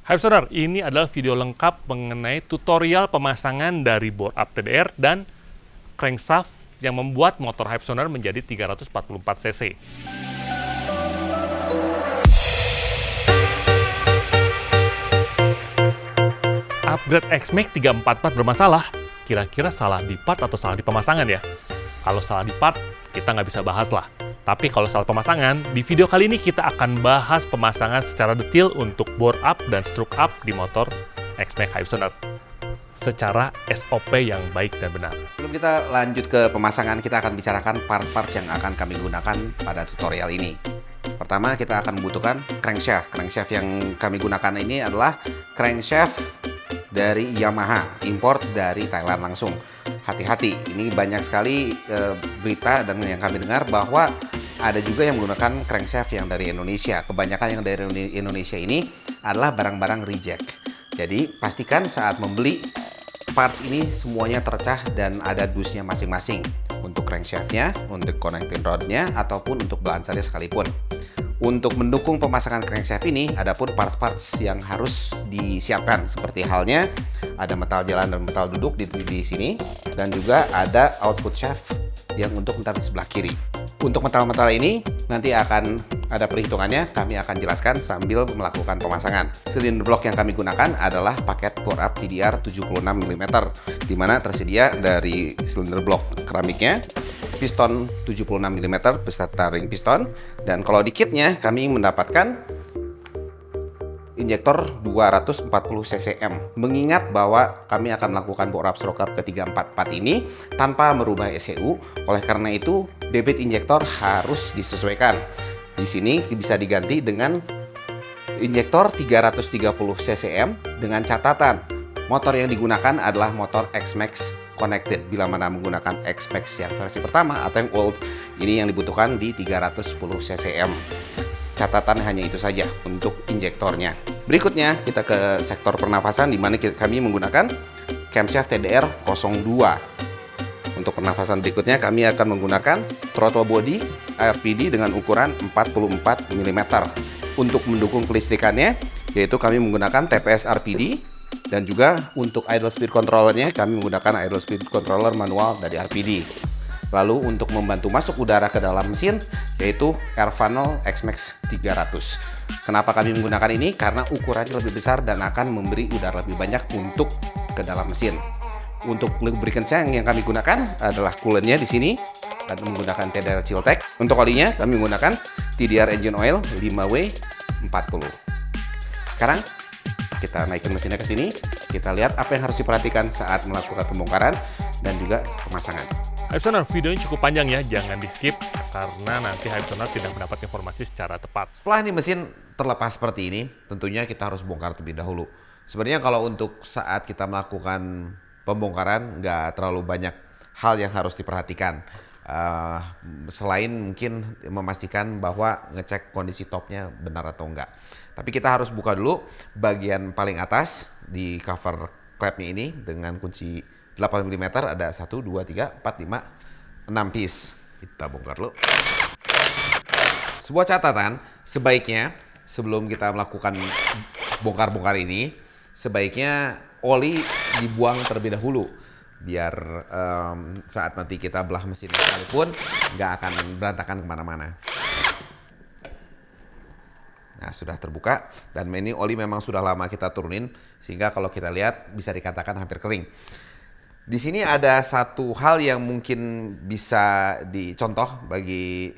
Hypesonar, ini adalah video lengkap mengenai tutorial pemasangan dari bore up TDR dan crankshaft yang membuat motor Hypesonar menjadi 344 cc. Upgrade X-Max 344 bermasalah? Kira-kira salah di part atau salah di pemasangan ya? Kalau salah di part, kita nggak bisa bahas lah. Tapi kalau soal pemasangan, di video kali ini kita akan bahas pemasangan secara detail untuk bore up dan stroke up di motor X-Max Hypesonar secara SOP yang baik dan benar. Sebelum kita lanjut ke pemasangan, kita akan bicarakan parts-parts yang akan kami gunakan pada tutorial ini. Pertama, kita akan membutuhkan crankshaft. Crankshaft yang kami gunakan ini adalah crankshaft dari Yamaha, import dari Thailand langsung. Hati-hati, ini banyak sekali berita dan yang kami dengar bahwa ada juga yang menggunakan crankshaft yang dari Indonesia. Kebanyakan yang dari Indonesia ini adalah barang-barang reject. Jadi pastikan saat membeli parts ini semuanya tercah dan ada dusnya masing-masing untuk crankshaftnya, untuk connecting rodnya, ataupun untuk balancernya sekalipun. Untuk mendukung pemasangan crankshaft ini, ada pun parts-parts yang harus disiapkan seperti halnya ada metal jalan dan metal duduk di sini, dan juga ada output shaft yang untuk metal di sebelah kiri. Untuk metal-metal ini nanti akan ada perhitungannya, kami akan jelaskan sambil melakukan pemasangan. Silinder block yang kami gunakan adalah paket bore up TDR 76 mm, di mana tersedia dari silinder block keramiknya, piston 76 mm beserta ring piston, dan kalau di kitnya kami mendapatkan injektor 240 cc. Mengingat bahwa kami akan melakukan bore up stroke up ke 344 ini tanpa merubah ECU, oleh karena itu debit injektor harus disesuaikan. Di sini bisa diganti dengan injektor 330 cc dengan catatan motor yang digunakan adalah motor X-Max connected. Bila mana menggunakan X-Max yang versi pertama atau yang old, ini yang dibutuhkan di 310 cc. Catatan hanya itu saja untuk injektornya. Berikutnya kita ke sektor pernafasan, di mana kami menggunakan camshaft TDR 02. Untuk pernafasan berikutnya kami akan menggunakan throttle body RPD dengan ukuran 44 mm. Untuk mendukung kelistrikannya, yaitu kami menggunakan TPS RPD, dan juga untuk idle speed controllernya kami menggunakan idle speed controller manual dari RPD. Lalu untuk membantu masuk udara ke dalam mesin, yaitu Air Funnel X-Max 300. Kenapa kami menggunakan ini? Karena ukurannya lebih besar dan akan memberi udara lebih banyak untuk ke dalam mesin. Untuk lubricants yang kami gunakan adalah coolant-nya di sini dan menggunakan TDR Chiltech. Untuk olinya kami menggunakan TDR Engine Oil 5W40. Sekarang kita naikkan mesinnya ke sini. Kita lihat apa yang harus diperhatikan saat melakukan pembongkaran dan juga pemasangan. Hypesonar, videonya cukup panjang ya, jangan di skip karena nanti Hypesonar tidak mendapat informasi secara tepat. Setelah ini mesin terlepas seperti ini, tentunya kita harus bongkar terlebih dahulu. Sebenarnya kalau untuk saat kita melakukan pembongkaran nggak terlalu banyak hal yang harus diperhatikan. Selain mungkin memastikan bahwa ngecek kondisi topnya benar atau enggak. Tapi kita harus buka dulu bagian paling atas di cover klepnya ini dengan kunci 8 mm, ada 1, 2, 3, 4, 5, 6 piece. Kita bongkar dulu. Sebuah catatan, sebaiknya sebelum kita melakukan bongkar-bongkar ini, sebaiknya oli dibuang terlebih dahulu. Biar saat nanti kita belah mesin sekalipun nggak akan berantakan kemana-mana. Nah, sudah terbuka dan ini oli memang sudah lama kita turunin sehingga kalau kita lihat bisa dikatakan hampir kering. Di sini ada satu hal yang mungkin bisa dicontoh bagi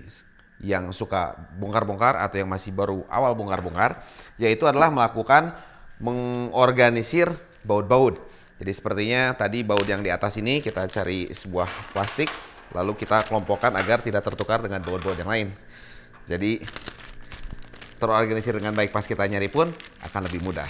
yang suka bongkar-bongkar atau yang masih baru awal bongkar-bongkar, yaitu adalah melakukan mengorganisir baut-baut. Jadi sepertinya tadi baut yang di atas ini kita cari sebuah plastik, lalu kita kelompokkan agar tidak tertukar dengan baut-baut yang lain. Jadi terorganisir dengan baik pas kita nyari pun akan lebih mudah.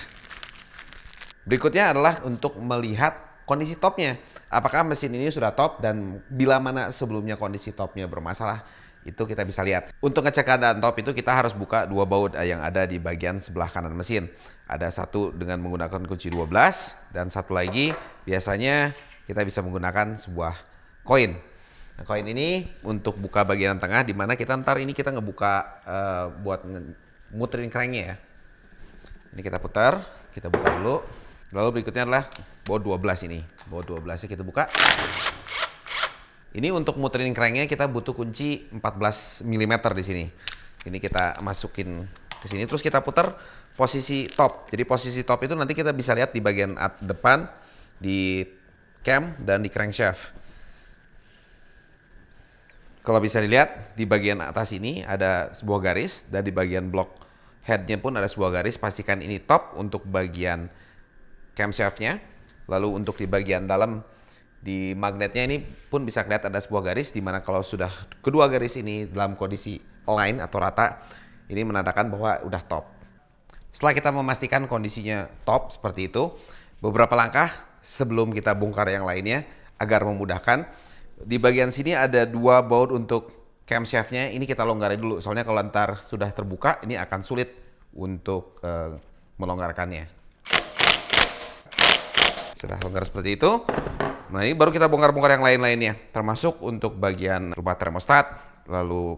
Berikutnya adalah untuk melihat kondisi topnya. Apakah mesin ini sudah top dan bila mana sebelumnya kondisi topnya bermasalah, itu kita bisa lihat. Untuk ngecek keadaan top itu kita harus buka dua baut yang ada di bagian sebelah kanan mesin. Ada satu dengan menggunakan kunci 12 dan satu lagi biasanya kita bisa menggunakan sebuah koin. Nah, koin ini untuk buka bagian tengah, di mana kita ntar ini kita ngebuka buat muterin cranknya ya. Ini kita putar, kita buka dulu. Lalu berikutnya adalah baut 12 ini. Baut 12-nya kita buka. Ini untuk muterin cranknya kita butuh kunci 14 mm di sini. Ini kita masukin ke sini, terus kita putar posisi top. Jadi posisi top itu nanti kita bisa lihat di bagian depan, di cam, dan di crankshaft. Kalau bisa dilihat, di bagian atas ini ada sebuah garis, dan di bagian block headnya pun ada sebuah garis. Pastikan ini top untuk bagian camshaftnya. Lalu untuk di bagian dalam, di magnetnya ini pun bisa kelihatan ada sebuah garis, di mana kalau sudah kedua garis ini dalam kondisi align atau rata, ini menandakan bahwa udah top. Setelah kita memastikan kondisinya top seperti itu, beberapa langkah sebelum kita bongkar yang lainnya agar memudahkan. Di bagian sini ada dua baut untuk camshaftnya. Ini kita longgarin dulu, soalnya kalau ntar sudah terbuka ini akan sulit untuk melonggarkannya. Sudah longgar seperti itu. Nah, ini baru kita bongkar-bongkar yang lain-lainnya, termasuk untuk bagian rumah termostat, lalu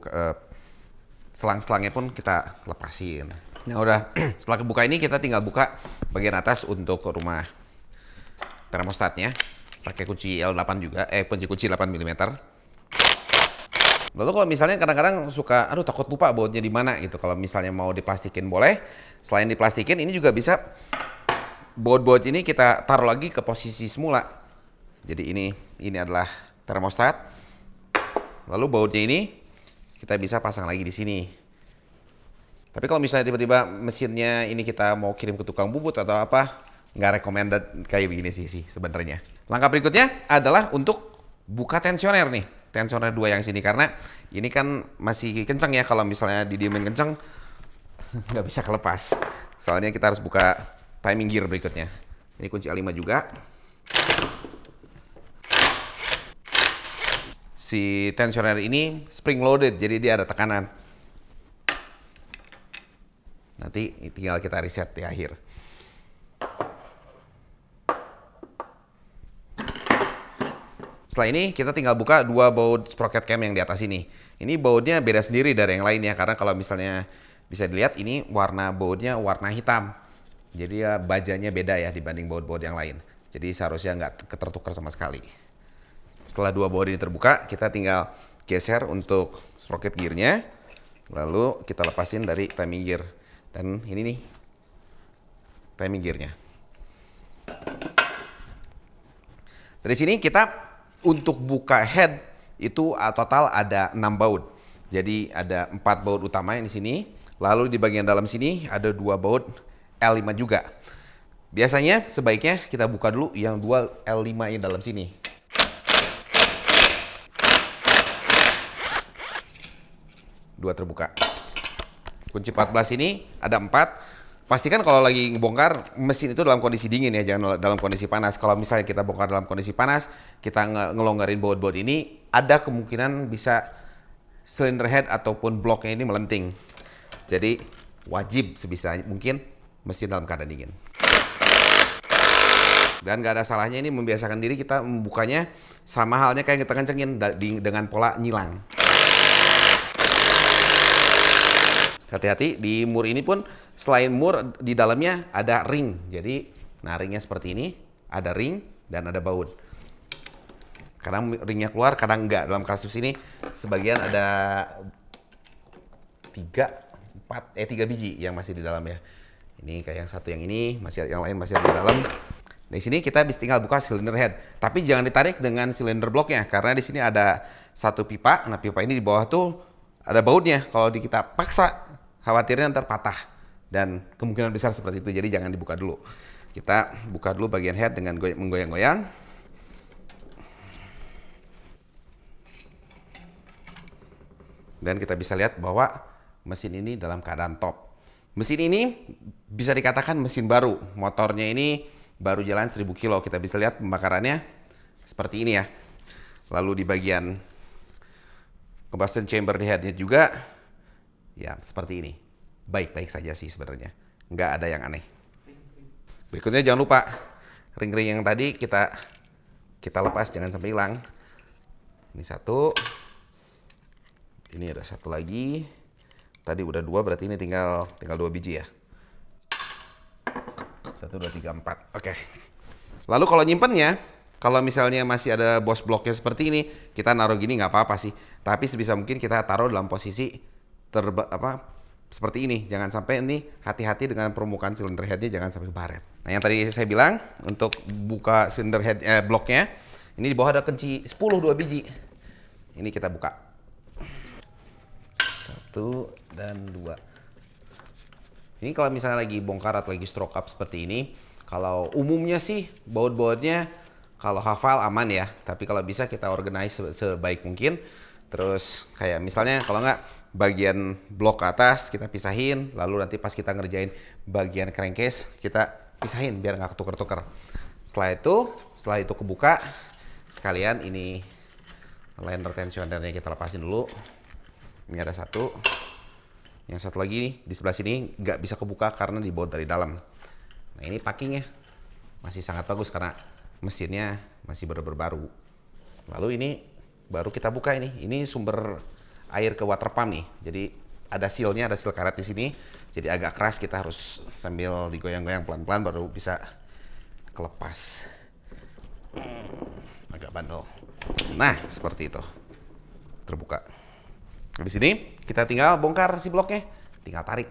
selang-selangnya pun kita lepasin. Nah udah, setelah kebuka ini kita tinggal buka bagian atas untuk rumah termostatnya. Pakai kunci L8 juga, kunci 8 mm. Lalu kalau misalnya kadang-kadang suka, aduh takut lupa bautnya di mana gitu. Kalau misalnya mau diplastikin boleh. Selain diplastikin, ini juga bisa baut-baut ini kita taruh lagi ke posisi semula. Jadi ini adalah termostat. Lalu bautnya ini kita bisa pasang lagi di sini. Tapi kalau misalnya tiba-tiba mesinnya ini kita mau kirim ke tukang bubut atau apa, nggak recommended kayak begini sih sebenarnya. Langkah berikutnya adalah untuk buka tensioner nih. Tensioner 2 yang sini, karena ini kan masih kencang ya. Kalau misalnya didiemin kencang nggak bisa kelepas. Soalnya kita harus buka timing gear berikutnya. Ini kunci A5 juga. Si tensioner ini spring loaded, jadi dia ada tekanan. Nanti tinggal kita reset di akhir. Setelah ini kita tinggal buka dua baut sprocket cam yang di atas ini. Ini bautnya beda sendiri dari yang lainnya, karena kalau misalnya bisa dilihat ini warna bautnya warna hitam. Jadi ya bajanya beda ya dibanding baut-baut yang lain. Jadi seharusnya nggak ketertukar sama sekali. Setelah dua baut ini terbuka, kita tinggal geser untuk sprocket gearnya. Lalu kita lepasin dari timing gear. Dan ini nih timing gearnya. Dari sini kita untuk buka head itu total ada 6 baut. Jadi ada 4 baut utama yang di sini. Lalu di bagian dalam sini ada 2 baut L5 juga. Biasanya sebaiknya kita buka dulu yang 2 L5 yang dalam sini. Dua terbuka. Kunci 14 ini ada 4. Pastikan kalau lagi ngebongkar mesin itu dalam kondisi dingin ya, jangan dalam kondisi panas. Kalau misalnya kita bongkar dalam kondisi panas, kita ngelonggarin baut-baut ini, ada kemungkinan bisa cylinder head ataupun bloknya ini melenting. Jadi wajib sebisa mungkin mesin dalam keadaan dingin. Dan gak ada salahnya ini membiasakan diri kita membukanya sama halnya kayak kita kencengin dengan pola nyilang. Hati-hati di mur ini pun, selain mur di dalamnya ada ring. Jadi nah ringnya seperti ini, ada ring dan ada baut. Kadang ringnya keluar, kadang enggak. Dalam kasus ini sebagian ada 3 biji yang masih di dalam ya. Ini kayak yang satu yang ini, yang lain masih ada di dalam. Di sini kita bisa tinggal buka cylinder head, tapi jangan ditarik dengan cylinder blocknya, karena di sini ada satu pipa. Nah pipa ini di bawah tuh ada bautnya. Kalau kita paksa, khawatirnya ntar patah, dan kemungkinan besar seperti itu. Jadi jangan dibuka dulu. Kita buka dulu bagian head dengan menggoyang-goyang. Dan kita bisa lihat bahwa mesin ini dalam keadaan top. Mesin ini bisa dikatakan mesin baru. Motornya ini baru jalan 1000 kilo. Kita bisa lihat pembakarannya seperti ini ya. Lalu di bagian combustion chamber di headnya juga ya seperti ini. Baik-baik saja sih sebenarnya. Nggak ada yang aneh. Berikutnya jangan lupa ring-ring yang tadi kita lepas, jangan sampai hilang. Ini satu. Ini ada satu lagi. Tadi udah 2, berarti ini tinggal 2 biji ya. 1, 2, 3, 4. Oke. Lalu kalau nyimpennya, kalau misalnya masih ada boss bloknya seperti ini, kita naruh gini nggak apa-apa sih. Tapi sebisa mungkin kita taruh dalam posisi seperti ini. Jangan sampai ini, hati-hati dengan permukaan silinder headnya, jangan sampai baret. Nah, yang tadi saya bilang untuk buka silinder head bloknya, ini di bawah ada kunci 10, 2 biji. Ini kita buka. 1 dan 2. Ini kalau misalnya lagi bongkar atau lagi stroke up seperti ini, kalau umumnya sih baut-bautnya kalau hafal aman ya, tapi kalau bisa kita organize sebaik mungkin. Terus kayak misalnya kalau nggak bagian blok ke atas kita pisahin, lalu nanti pas kita ngerjain bagian crankcase kita pisahin biar nggak ketuker-tuker. Setelah itu kebuka, sekalian ini liner tensionernya kita lepasin dulu. Ini ada satu. Yang satu lagi nih, di sebelah sini nggak bisa kebuka karena dibaut dari dalam. Nah ini packingnya masih sangat bagus karena mesinnya masih baru. Lalu ini baru kita buka ini. Ini sumber air ke water pump nih. Jadi ada sealnya, ada seal karet di sini. Jadi agak keras, kita harus sambil digoyang-goyang pelan-pelan baru bisa kelepas. Agak bandel. Nah seperti itu. Terbuka. Habis ini kita tinggal bongkar si bloknya, tinggal tarik.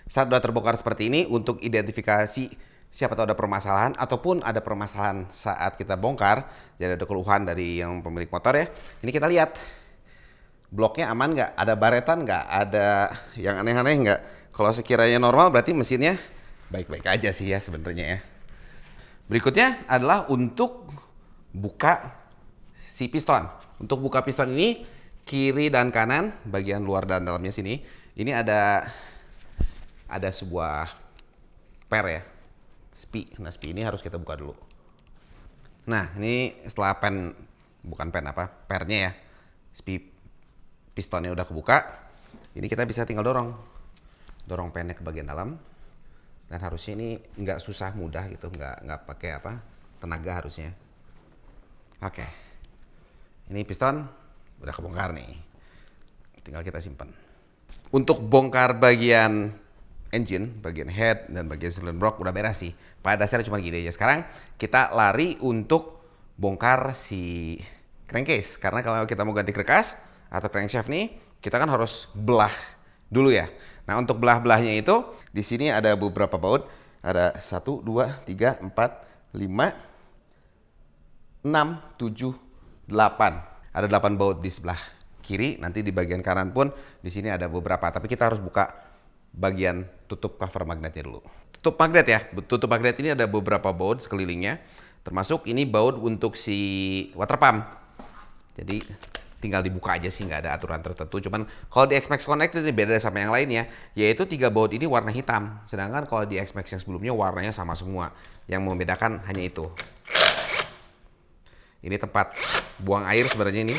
Saat sudah terbongkar seperti ini, untuk identifikasi siapa tahu ada permasalahan ataupun ada permasalahan saat kita bongkar, jadi ada keluhan dari yang pemilik motor ya. Ini kita lihat bloknya aman nggak, ada baretan nggak, ada yang aneh-aneh nggak. Kalau sekiranya normal berarti mesinnya baik-baik aja sih ya sebenarnya ya. Berikutnya adalah untuk buka si piston. Untuk buka piston ini kiri dan kanan, bagian luar dan dalamnya sini, ini ada sebuah per ya, spi. Nah spi ini harus kita buka dulu. Nah ini setelah pernya ya, spi pistonnya udah kebuka, ini kita bisa tinggal dorong pennya ke bagian dalam. Dan harusnya ini nggak susah, mudah gitu, nggak pakai tenaga harusnya. Oke, ini piston udah kebongkar nih, tinggal kita simpan. Untuk bongkar bagian engine, bagian head dan bagian cylinder block udah beres sih. Pada dasarnya cuma gini aja. Sekarang kita lari untuk bongkar si crankcase, karena kalau kita mau ganti kerkas atau crankshaft nih, kita kan harus belah dulu ya. Nah untuk belah-belahnya itu di sini ada beberapa baut, ada 1, 2, 3, 4, 5, 6, 7, 8. Ada 8 baut di sebelah kiri. Nanti di bagian kanan pun di sini ada beberapa. Tapi kita harus buka bagian tutup cover magnetnya dulu. Tutup magnet ya. Tutup magnet ini ada beberapa baut sekelilingnya. Termasuk ini baut untuk si water pump. Jadi tinggal dibuka aja sih, nggak ada aturan tertentu. Cuman kalau di X-Max Connect ini beda sama yang lainnya, yaitu 3 baut ini warna hitam. Sedangkan kalau di X-Max yang sebelumnya warnanya sama semua. Yang membedakan hanya itu. Ini tempat buang air sebenarnya ini.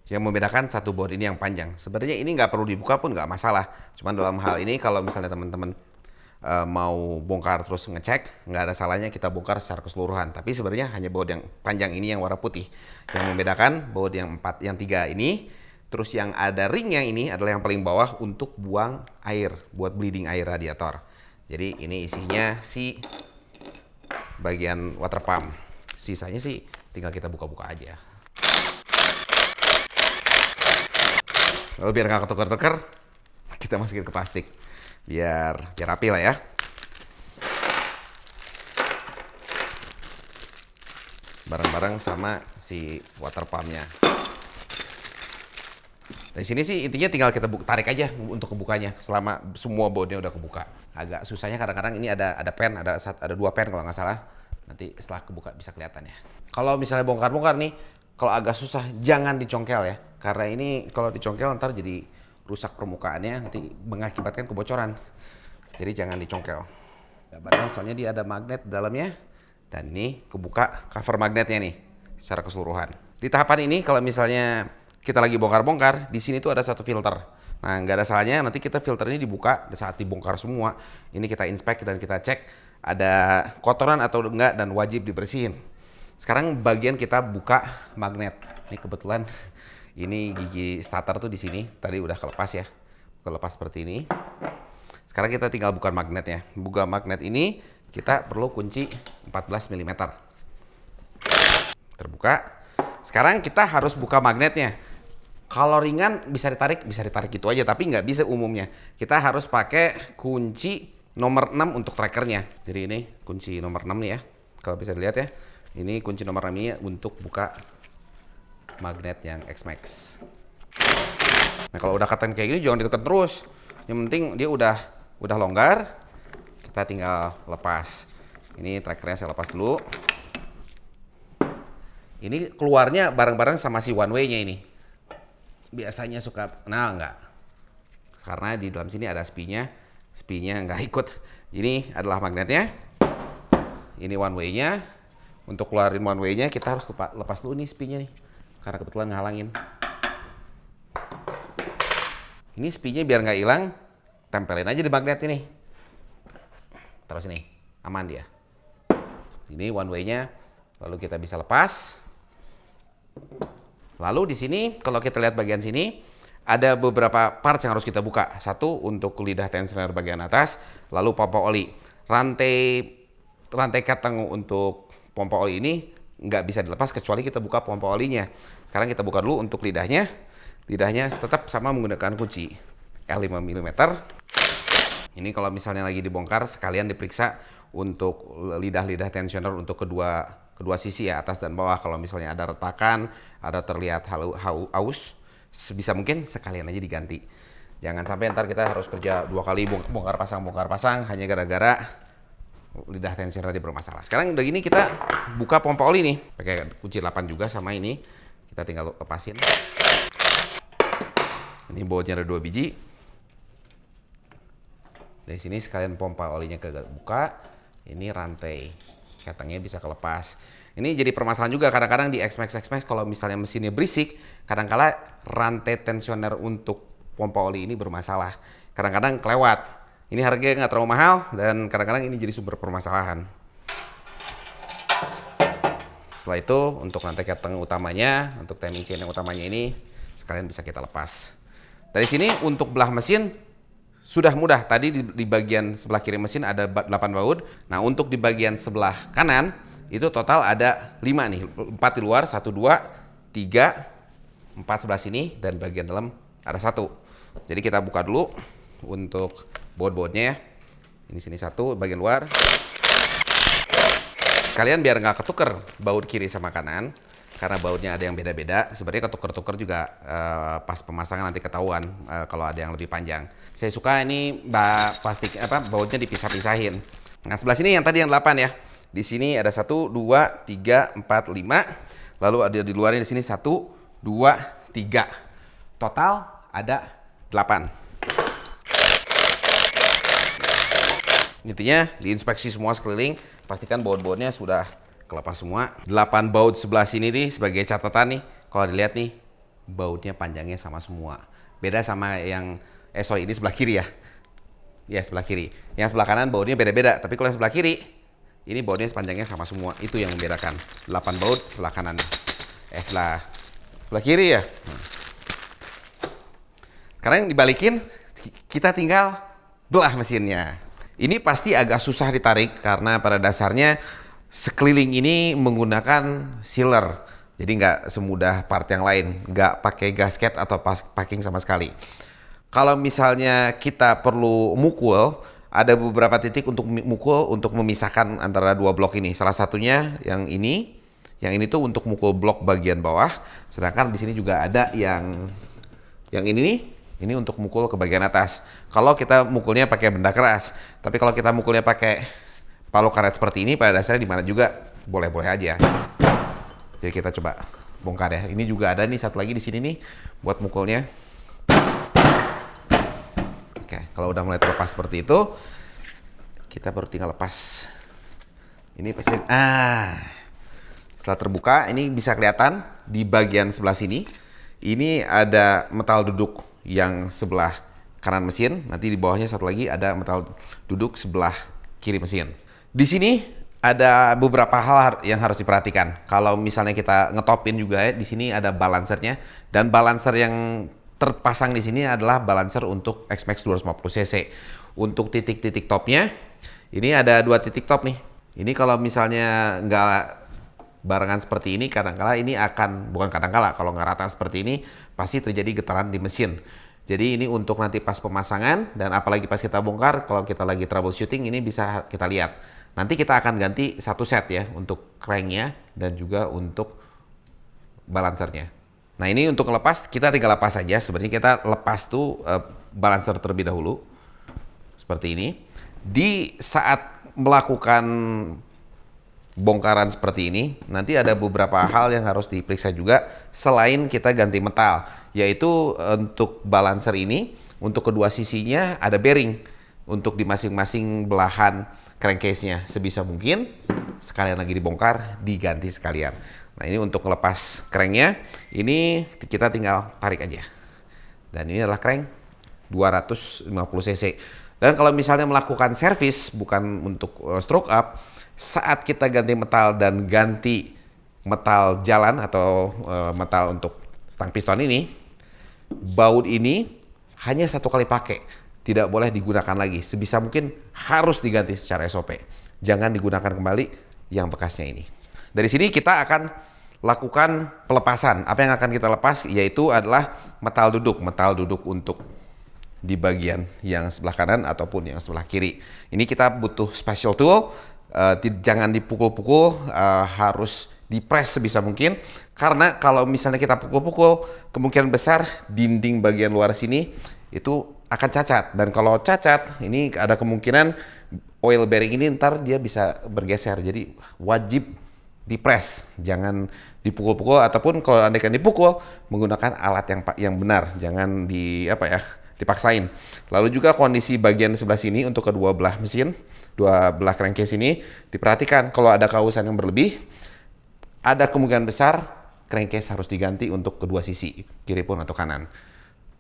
Yang membedakan satu baut ini yang panjang. Sebenarnya ini nggak perlu dibuka pun nggak masalah. Cuman dalam hal ini kalau misalnya teman-teman mau bongkar terus ngecek, nggak ada salahnya kita bongkar secara keseluruhan. Tapi sebenarnya hanya baut yang panjang ini yang warna putih. Yang membedakan baut yang 3 ini, terus yang ada ringnya ini adalah yang paling bawah untuk buang air, buat bleeding air radiator. Jadi ini isinya si bagian water pump. Sisanya sih tinggal kita buka-buka aja. Lalu biar nggak ketuker-tuker, kita masukin ke plastik. Biar rapi lah ya. Bareng-bareng sama si water pumpnya. Dari sini sih intinya tinggal kita tarik aja untuk kebukanya selama semua bautnya udah kebuka. Agak susahnya kadang-kadang ini ada pen, ada 2 pen kalau nggak salah. Nanti setelah kebuka bisa kelihatan ya. Kalau misalnya bongkar-bongkar nih, kalau agak susah jangan dicongkel ya. Karena ini kalau dicongkel ntar jadi rusak permukaannya, nanti mengakibatkan kebocoran. Jadi jangan dicongkel. Padahal soalnya dia ada magnet di dalamnya. Dan ini kebuka cover magnetnya nih secara keseluruhan. Di tahapan ini kalau misalnya kita lagi bongkar-bongkar, di sini tuh ada satu filter. Nah nggak ada salahnya nanti kita filter ini dibuka saat dibongkar semua. Ini kita inspect dan kita cek ada kotoran atau enggak dan wajib dibersihin. Sekarang bagian kita buka magnet. Ini kebetulan ini gigi starter tuh di sini. Tadi udah kelepas ya. Kelepas seperti ini. Sekarang kita tinggal buka magnetnya. Buka magnet ini kita perlu kunci 14 mm. Terbuka. Sekarang kita harus buka magnetnya. Kalau ringan bisa ditarik gitu aja, tapi nggak bisa umumnya. Kita harus pakai kunci nomor 6 untuk trackernya. Jadi ini kunci nomor 6 nih ya. Kalau bisa dilihat ya. Ini kunci nomor 6 ini untuk buka magnet yang X-Max. Nah, kalau udah katakan kayak gini jangan ditekan terus. Yang penting dia udah longgar. Kita tinggal lepas. Ini trackernya saya lepas dulu. Ini keluarnya bareng-bareng sama si one way-nya ini. Biasanya suka, nah enggak. Karena di dalam sini ada spie-nya. Spie-nya nggak ikut. Ini adalah magnetnya. Ini one way-nya. Untuk keluarin one way-nya kita harus lepas dulu nih spie-nya nih. Karena kebetulan ngehalangin. Ini spie-nya biar nggak hilang, tempelin aja di magnet ini. Terus ini, aman dia. Ini one way-nya, lalu kita bisa lepas. Lalu di sini, kalau kita lihat bagian sini, ada beberapa parts yang harus kita buka. Satu untuk lidah tensioner bagian atas, lalu pompa oli. Rantai katang untuk pompa oli ini nggak bisa dilepas kecuali kita buka pompa olinya. Sekarang kita buka dulu untuk lidahnya. Lidahnya tetap sama menggunakan kunci L5 mm. Ini kalau misalnya lagi dibongkar sekalian diperiksa untuk lidah-lidah tensioner untuk kedua sisi ya, atas dan bawah. Kalau misalnya ada retakan, ada terlihat aus, sebisa mungkin sekalian aja diganti. Jangan sampai ntar kita harus kerja 2 kali bongkar pasang hanya gara-gara lidah tensioner dia bermasalah. Sekarang udah gini kita buka pompa oli nih. Pakai kunci 8 juga sama ini. Kita tinggal lepasin. Ini bautnya ada 2 biji. Dari sini sekalian pompa olinya kebuka. Ini rantai katanya bisa kelepas. Ini jadi permasalahan juga kadang-kadang di X-Max kalau misalnya mesinnya berisik, kadang-kala rantai tensioner untuk pompa oli ini bermasalah. Kadang-kadang kelewat. Ini harganya nggak terlalu mahal dan kadang-kadang ini jadi sumber permasalahan. Setelah itu untuk rantai keteng utamanya, untuk timing chain yang utamanya ini sekalian bisa kita lepas. Dari sini untuk belah mesin sudah mudah. Tadi di bagian sebelah kiri mesin ada 8 baut. Nah untuk di bagian sebelah kanan itu total ada 5 nih. 4 di luar, 1, 2, 3, 4 sebelah sini dan bagian dalam ada 1. Jadi kita buka dulu untuk baut-bautnya ya. Ini sini 1 bagian luar. Kalian biar nggak ketuker baut kiri sama kanan karena bautnya ada yang beda-beda. Sebenarnya ketuker-tuker juga pas pemasangan nanti ketahuan kalau ada yang lebih panjang. Saya suka ini plastik bautnya dipisah-pisahin. Nah sebelah sini yang tadi yang 8 ya. Di sini ada 1, 2, 3, 4, 5. Lalu ada di luarnya di sini 1, 2, 3. Total ada 8. Intinya diinspeksi semua sekeliling, pastikan baut-bautnya sudah kelepas semua. 8 baut sebelah sini nih sebagai catatan nih, kalau dilihat nih bautnya panjangnya sama semua. Beda sama yang ini sebelah kiri ya. Ya sebelah kiri. Yang sebelah kanan bautnya beda-beda, tapi kalau yang sebelah kiri ini bautnya panjangnya sama semua. Itu yang membedakan. 8 baut sebelah kanan. Sebelah kiri ya. Sekarang dibalikin, kita tinggal belah mesinnya. Ini pasti agak susah ditarik karena pada dasarnya sekeliling ini menggunakan sealer. Jadi nggak semudah part yang lain, nggak pakai gasket atau packing sama sekali. Kalau misalnya kita perlu mukul, ada beberapa titik untuk mukul untuk memisahkan antara 2 blok ini. Salah satunya yang ini tuh untuk mukul blok bagian bawah. Sedangkan di sini juga ada yang ini nih. Ini untuk mukul ke bagian atas. Kalau kita mukulnya pakai benda keras, tapi kalau kita mukulnya pakai palu karet seperti ini, pada dasarnya di mana juga boleh-boleh aja. Jadi kita coba bongkar ya. Ini juga ada nih satu lagi di sini nih buat mukulnya. Oke, kalau udah mulai terlepas seperti itu, kita baru tinggal lepas. Ini pasti. Setelah terbuka, ini bisa kelihatan di bagian sebelah sini. Ini ada metal duduk yang sebelah kanan mesin, nanti di bawahnya satu lagi ada metal duduk sebelah kiri mesin. Di sini ada beberapa hal yang harus diperhatikan. Kalau misalnya kita ngetopin juga ya, di sini ada balancernya, dan balancer yang terpasang di sini adalah balancer untuk X-Max 250 cc. Untuk titik-titik topnya, ini ada 2 titik top nih. Ini kalau misalnya nggak barengan seperti ini, kadang-kala ini akan, bukan kadang-kala, kalau nggak rata seperti ini, pasti terjadi getaran di mesin. Jadi ini untuk nanti pas pemasangan, dan apalagi pas kita bongkar, kalau kita lagi troubleshooting, ini bisa kita lihat. Nanti kita akan ganti satu set ya, untuk cranknya dan juga untuk balancernya. Nah ini untuk lepas, kita tinggal lepas saja. Sebenarnya kita lepas tuh balancer terlebih dahulu. Seperti ini. Di saat melakukan bongkaran seperti ini, nanti ada beberapa hal yang harus diperiksa juga selain kita ganti metal, yaitu untuk balancer ini, untuk kedua sisinya ada bearing untuk di masing-masing belahan crankcase-nya. Sebisa mungkin sekalian lagi dibongkar diganti sekalian. Nah ini untuk melepas cranknya, ini kita tinggal tarik aja. Dan ini adalah crank 250 cc. Dan kalau misalnya melakukan servis bukan untuk stroke up, saat kita ganti metal dan ganti metal jalan atau metal untuk stang piston ini, baut ini hanya 1 kali pakai, tidak boleh digunakan lagi. Sebisa mungkin harus diganti secara SOP. Jangan digunakan kembali yang bekasnya ini. Dari sini kita akan lakukan pelepasan. Apa yang akan kita lepas yaitu adalah metal duduk untuk di bagian yang sebelah kanan ataupun yang sebelah kiri. Ini kita butuh special tool, jangan dipukul-pukul, harus dipres sebisa mungkin, karena kalau misalnya kita pukul-pukul, kemungkinan besar dinding bagian luar sini itu akan cacat, dan kalau cacat ini ada kemungkinan oil bearing ini ntar dia bisa bergeser. Jadi wajib dipres, jangan dipukul-pukul, ataupun kalau andaikan dipukul menggunakan alat yang benar, jangan dipaksain. Lalu juga kondisi bagian sebelah sini untuk kedua belah mesin, dua belah crankcase ini diperhatikan. Kalau ada kausan yang berlebih, ada kemungkinan besar crankcase harus diganti untuk kedua sisi, kiri pun atau kanan.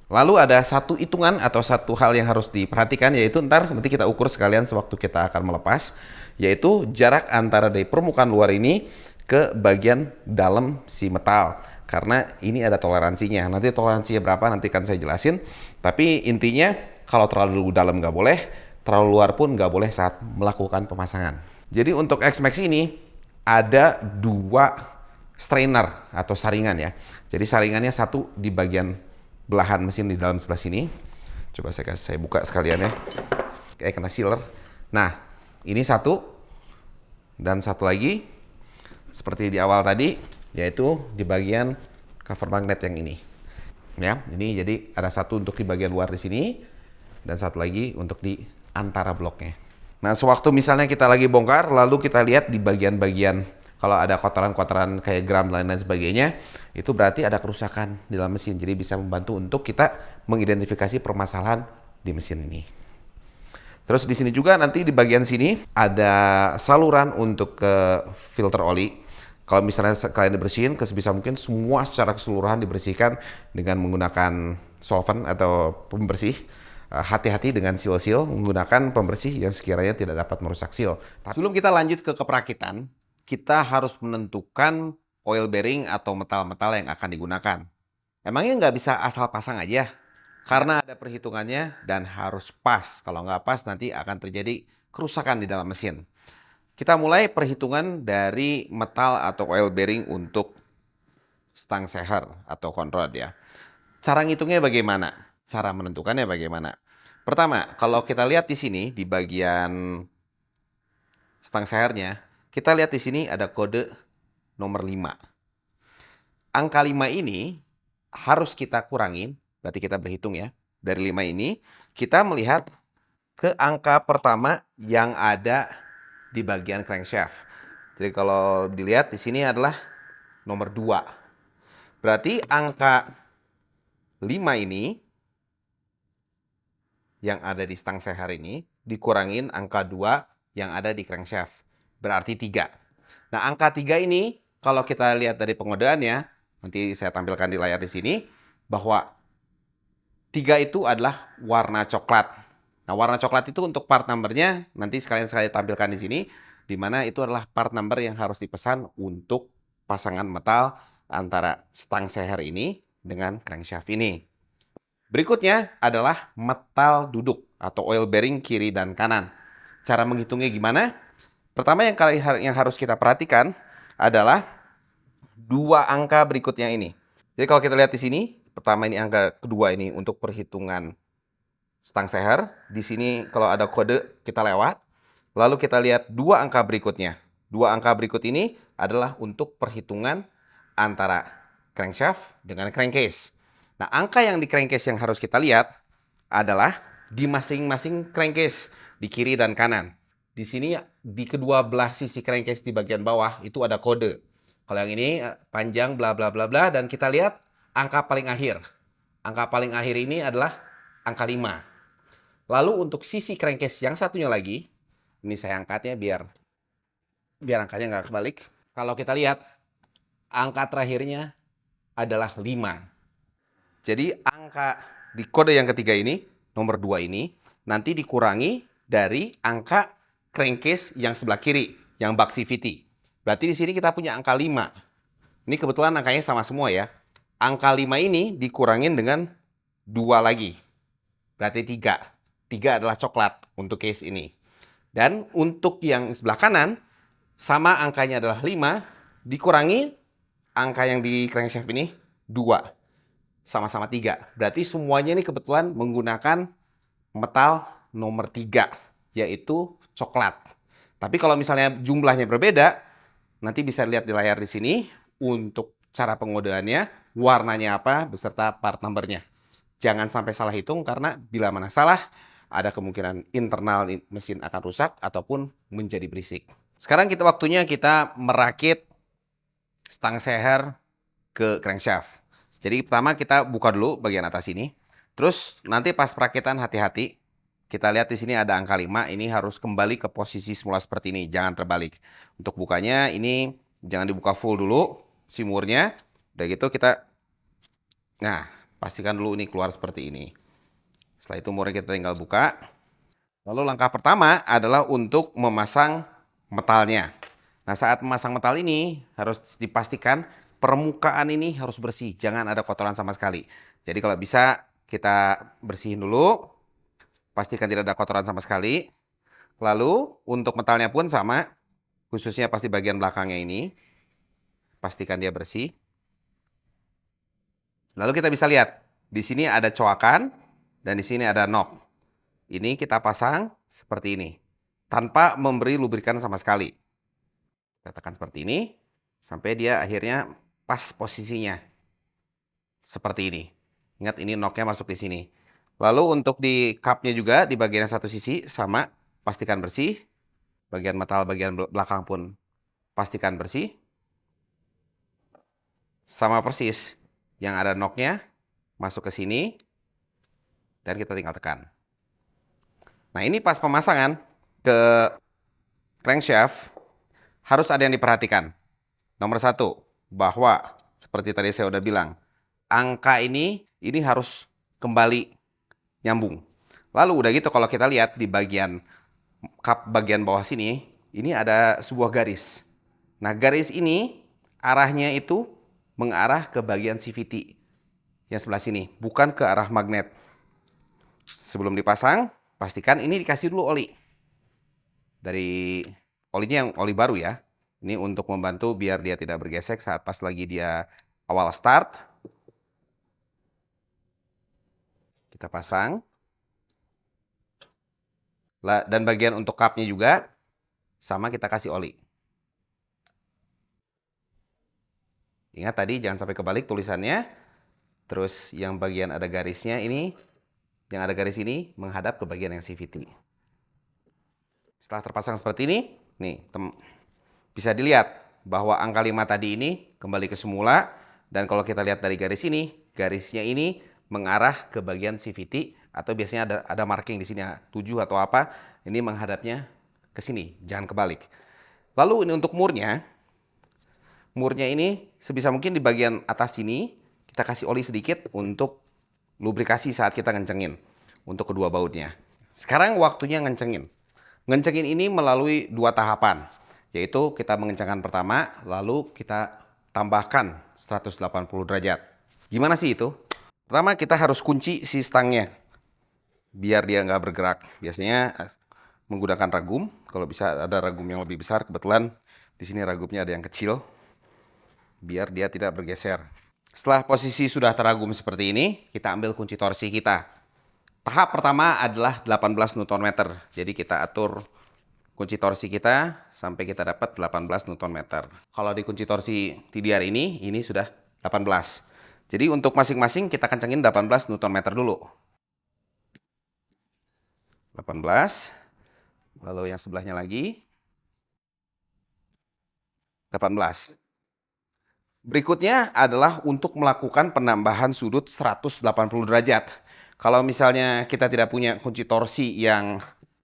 Lalu ada satu hitungan atau satu hal yang harus diperhatikan, yaitu nanti kita ukur sekalian sewaktu kita akan melepas, yaitu jarak antara dari permukaan luar ini ke bagian dalam si metal. Karena ini ada toleransinya. Nanti toleransinya berapa nanti akan saya jelasin. Tapi intinya kalau terlalu dalam nggak boleh, terlalu luar pun nggak boleh saat melakukan pemasangan. Jadi untuk X-Max ini ada 2 strainer atau saringan ya. Jadi saringannya satu di bagian belahan mesin di dalam sebelah sini. Coba saya buka sekalian ya. Kayak kena sealer. Nah, ini satu. Dan satu lagi seperti di awal tadi, yaitu di bagian cover magnet yang ini. Ya, ini jadi ada satu untuk di bagian luar di sini dan satu lagi untuk di antara bloknya. Nah, sewaktu misalnya kita lagi bongkar, lalu kita lihat di bagian-bagian kalau ada kotoran-kotoran kayak gram dan lain sebagainya, itu berarti ada kerusakan di dalam mesin. Jadi bisa membantu untuk kita mengidentifikasi permasalahan di mesin ini. Terus di sini juga nanti di bagian sini ada saluran untuk ke filter oli. Kalau misalnya kalian dibersihin, sebisa mungkin semua secara keseluruhan dibersihkan dengan menggunakan solvent atau pembersih. Hati-hati dengan seal-seal, menggunakan pembersih yang sekiranya tidak dapat merusak seal. Sebelum kita lanjut ke keperakitan, kita harus menentukan oil bearing atau metal-metal yang akan digunakan. Emangnya nggak bisa asal pasang aja? Karena ada perhitungannya dan harus pas. Kalau nggak pas nanti akan terjadi kerusakan di dalam mesin. Kita mulai perhitungan dari metal atau oil bearing untuk stang seher atau conrod ya. Cara ngitungnya bagaimana? Cara menentukannya bagaimana? Pertama, kalau kita lihat di sini di bagian stang sehernya, kita lihat di sini ada kode nomor 5. Angka 5 ini harus kita kurangin, berarti kita berhitung ya. Dari 5 ini, kita melihat ke angka pertama yang ada di bagian crankshaft. Jadi kalau dilihat di sini adalah nomor 2. Berarti angka 5 ini yang ada di stang seher ini dikurangin angka 2 yang ada di crankshaft. Berarti 3. Nah, angka 3 ini kalau kita lihat dari pengodaannya, nanti saya tampilkan di layar di sini, bahwa 3 itu adalah warna coklat. Nah, warna coklat itu untuk part numbernya nanti sekalian saya tampilkan di sini. di mana itu adalah part number yang harus dipesan untuk pasangan metal antara stang seher ini dengan crankshaft ini. Berikutnya adalah metal duduk atau oil bearing kiri dan kanan. Cara menghitungnya gimana? Pertama yang harus kita perhatikan adalah dua angka berikutnya ini. Jadi kalau kita lihat di sini, pertama ini angka kedua ini untuk perhitungan stang seher. Di sini kalau ada kode kita lewat. Lalu kita lihat dua angka berikutnya. Dua angka berikut ini adalah untuk perhitungan antara crankshaft dengan crankcase. Nah, angka yang di crankcase yang harus kita lihat adalah di masing-masing crankcase, di kiri dan kanan. Di sini di kedua belah sisi crankcase di bagian bawah itu ada kode. Kalau yang ini panjang bla bla bla bla, dan kita lihat angka paling akhir. Angka paling akhir ini adalah angka 5. Lalu untuk sisi crankcase yang satunya lagi, ini saya angkatnya biar angkanya nggak kebalik. Kalau kita lihat angka terakhirnya adalah 5. Jadi angka di kode yang ketiga ini, nomor 2 ini, nanti dikurangi dari angka crankcase yang sebelah kiri, yang buck CVT. Berarti di sini kita punya angka 5. Ini kebetulan angkanya sama semua ya. Angka 5 ini dikurangin dengan 2 lagi. Berarti 3. 3 adalah coklat untuk case ini. Dan untuk yang sebelah kanan, sama angkanya adalah 5, dikurangi angka yang di crankshaft ini 2. Sama-sama 3. Berarti semuanya ini kebetulan menggunakan metal nomor 3, yaitu coklat. Tapi kalau misalnya jumlahnya berbeda, nanti bisa lihat di layar di sini untuk cara pengodeannya, warnanya apa, beserta part numbernya. Jangan sampai salah hitung karena bila mana salah, ada kemungkinan internal mesin akan rusak ataupun menjadi berisik. Sekarang waktunya kita merakit stang seher ke crankshaft. Jadi pertama kita buka dulu bagian atas ini. Terus nanti pas perakitan hati-hati. Kita lihat di sini ada angka 5. Ini harus kembali ke posisi semula seperti ini. Jangan terbalik. Untuk bukanya ini jangan dibuka full dulu si murnya. Udah gitu kita, nah pastikan dulu ini keluar seperti ini. Setelah itu murnya kita tinggal buka. Lalu langkah pertama adalah untuk memasang metalnya. Nah, saat memasang metal ini harus dipastikan permukaan ini harus bersih, jangan ada kotoran sama sekali. Jadi kalau bisa kita bersihin dulu, pastikan tidak ada kotoran sama sekali. Lalu untuk metalnya pun sama, khususnya pasti bagian belakangnya ini, pastikan dia bersih. Lalu kita bisa lihat, di sini ada coakan dan di sini ada knob. Ini kita pasang seperti ini, tanpa memberi lubrikan sama sekali. Kita tekan seperti ini, sampai dia akhirnya pas posisinya. Seperti ini. Ingat ini knob-nya masuk di sini. Lalu untuk di cupnya juga, di bagian satu sisi, sama. Pastikan bersih. Bagian metal bagian belakang pun pastikan bersih. Sama persis. Yang ada knob-nya masuk ke sini. Dan kita tinggal tekan. Nah ini pas pemasangan ke crankshaft, harus ada yang diperhatikan. Nomor 1, bahwa seperti tadi saya udah bilang, angka ini harus kembali nyambung. Lalu udah gitu kalau kita lihat di bagian cup bagian bawah sini, ini ada sebuah garis. Nah garis ini arahnya itu mengarah ke bagian CVT yang sebelah sini, bukan ke arah magnet. Sebelum dipasang, pastikan ini dikasih dulu oli. Dari olinya yang oli baru ya. Ini untuk membantu biar dia tidak bergesek saat pas lagi dia awal start. Kita pasang. Dan bagian untuk cupnya juga sama kita kasih oli. Ingat tadi jangan sampai kebalik tulisannya. Terus yang bagian ada garisnya ini, yang ada garis ini menghadap ke bagian yang CVT. Setelah terpasang seperti ini, nih bisa dilihat bahwa angka 5 tadi ini kembali ke semula. Dan kalau kita lihat dari garis ini, garisnya ini mengarah ke bagian CVT, atau biasanya ada marking di sini 7 atau apa, ini menghadapnya ke sini, jangan kebalik. Lalu ini untuk murnya ini sebisa mungkin di bagian atas sini kita kasih oli sedikit untuk lubrikasi saat kita ngencengin untuk kedua bautnya. Sekarang waktunya ngencengin. Ngencengin ini melalui dua tahapan, yaitu kita mengencangkan pertama, lalu kita tambahkan 180 derajat. Gimana sih itu? Pertama kita harus kunci si stangnya, biar dia nggak bergerak. Biasanya menggunakan ragum, kalau bisa ada ragum yang lebih besar, kebetulan di sini ragumnya ada yang kecil, biar dia tidak bergeser. Setelah posisi sudah teragum seperti ini, kita ambil kunci torsi kita. Tahap pertama adalah 18 Nm. Jadi kita atur kunci torsi kita sampai kita dapat 18 Nm. Kalau di kunci torsi TDR ini sudah 18. Jadi untuk masing-masing kita kencengin 18 Nm dulu. 18. Lalu yang sebelahnya lagi 18. Berikutnya adalah untuk melakukan penambahan sudut 180 derajat. Kalau misalnya kita tidak punya kunci torsi yang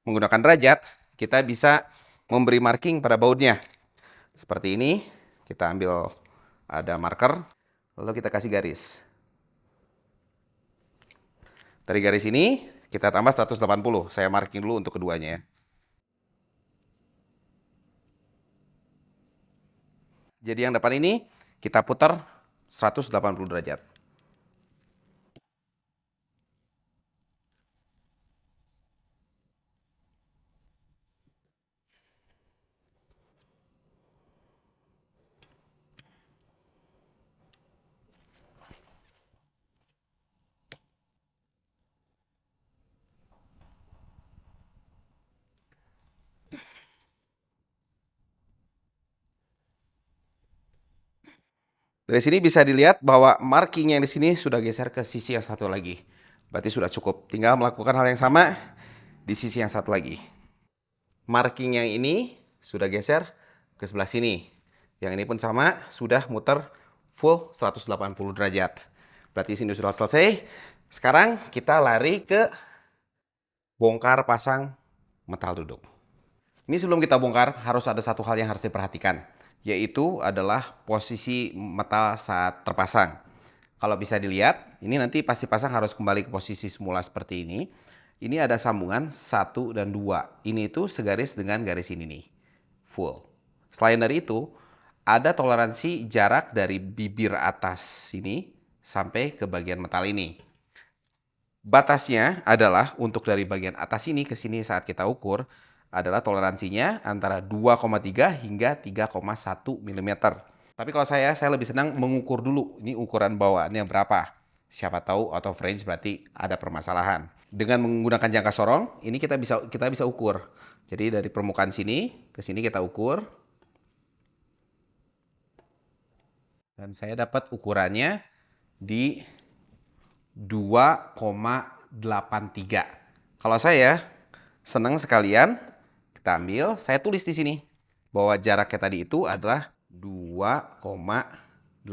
menggunakan derajat, kita bisa memberi marking pada bautnya. Seperti ini, kita ambil ada marker, lalu kita kasih garis. Dari garis ini, kita tambah 180. Saya marking dulu untuk keduanya ya. Jadi yang depan ini, kita putar 180 derajat. Dari sini bisa dilihat bahwa marking yang di sini sudah geser ke sisi yang satu lagi. Berarti sudah cukup. Tinggal melakukan hal yang sama di sisi yang satu lagi. Marking yang ini sudah geser ke sebelah sini. Yang ini pun sama, sudah muter full 180 derajat. Berarti sini sudah selesai. Sekarang kita lari ke bongkar pasang metal duduk. Ini sebelum kita bongkar, harus ada satu hal yang harus diperhatikan, yaitu adalah posisi metal saat terpasang. Kalau bisa dilihat, ini nanti pasti pasang harus kembali ke posisi semula seperti ini. Ini ada sambungan 1 dan 2. Ini itu segaris dengan garis ini nih, full. Selain dari itu, ada toleransi jarak dari bibir atas sini sampai ke bagian metal ini. Batasnya adalah untuk dari bagian atas ini ke sini saat kita ukur, adalah toleransinya antara 2,3 hingga 3,1 mm. Tapi kalau saya lebih senang mengukur dulu, ini ukuran bawaannya berapa. Siapa tahu out of range berarti ada permasalahan. Dengan menggunakan jangka sorong, ini kita bisa ukur. Jadi dari permukaan sini ke sini kita ukur. Dan saya dapat ukurannya di 2,83. Kalau saya senang sekalian, kita ambil, saya tulis di sini bahwa jaraknya tadi itu adalah 2,83.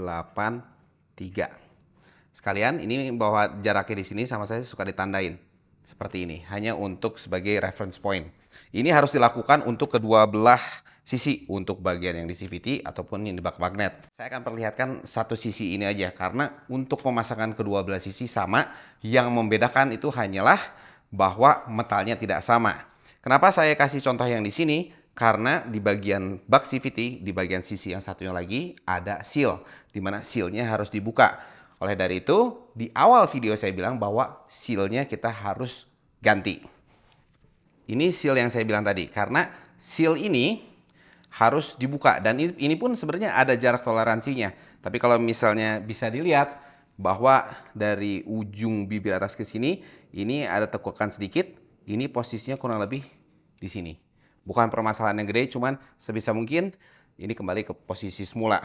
Sekalian ini bahwa jaraknya di sini sama saya suka ditandain seperti ini, hanya untuk sebagai reference point. Ini harus dilakukan untuk kedua belah sisi, untuk bagian yang di CVT ataupun yang di bak magnet. Saya akan perlihatkan satu sisi ini aja, karena untuk pemasangan kedua belah sisi sama, yang membedakan itu hanyalah bahwa metalnya tidak sama. Kenapa saya kasih contoh yang di sini? Karena di bagian bak CVT, di bagian sisi yang satunya lagi, ada seal, di mana sealnya harus dibuka. Oleh dari itu, di awal video saya bilang bahwa sealnya kita harus ganti. Ini seal yang saya bilang tadi, karena seal ini harus dibuka. Dan ini pun sebenarnya ada jarak toleransinya. Tapi kalau misalnya bisa dilihat bahwa dari ujung bibir atas ke sini, ini ada tekukan sedikit, ini posisinya kurang lebih di sini. Bukan permasalahan yang gede, cuman sebisa mungkin ini kembali ke posisi semula.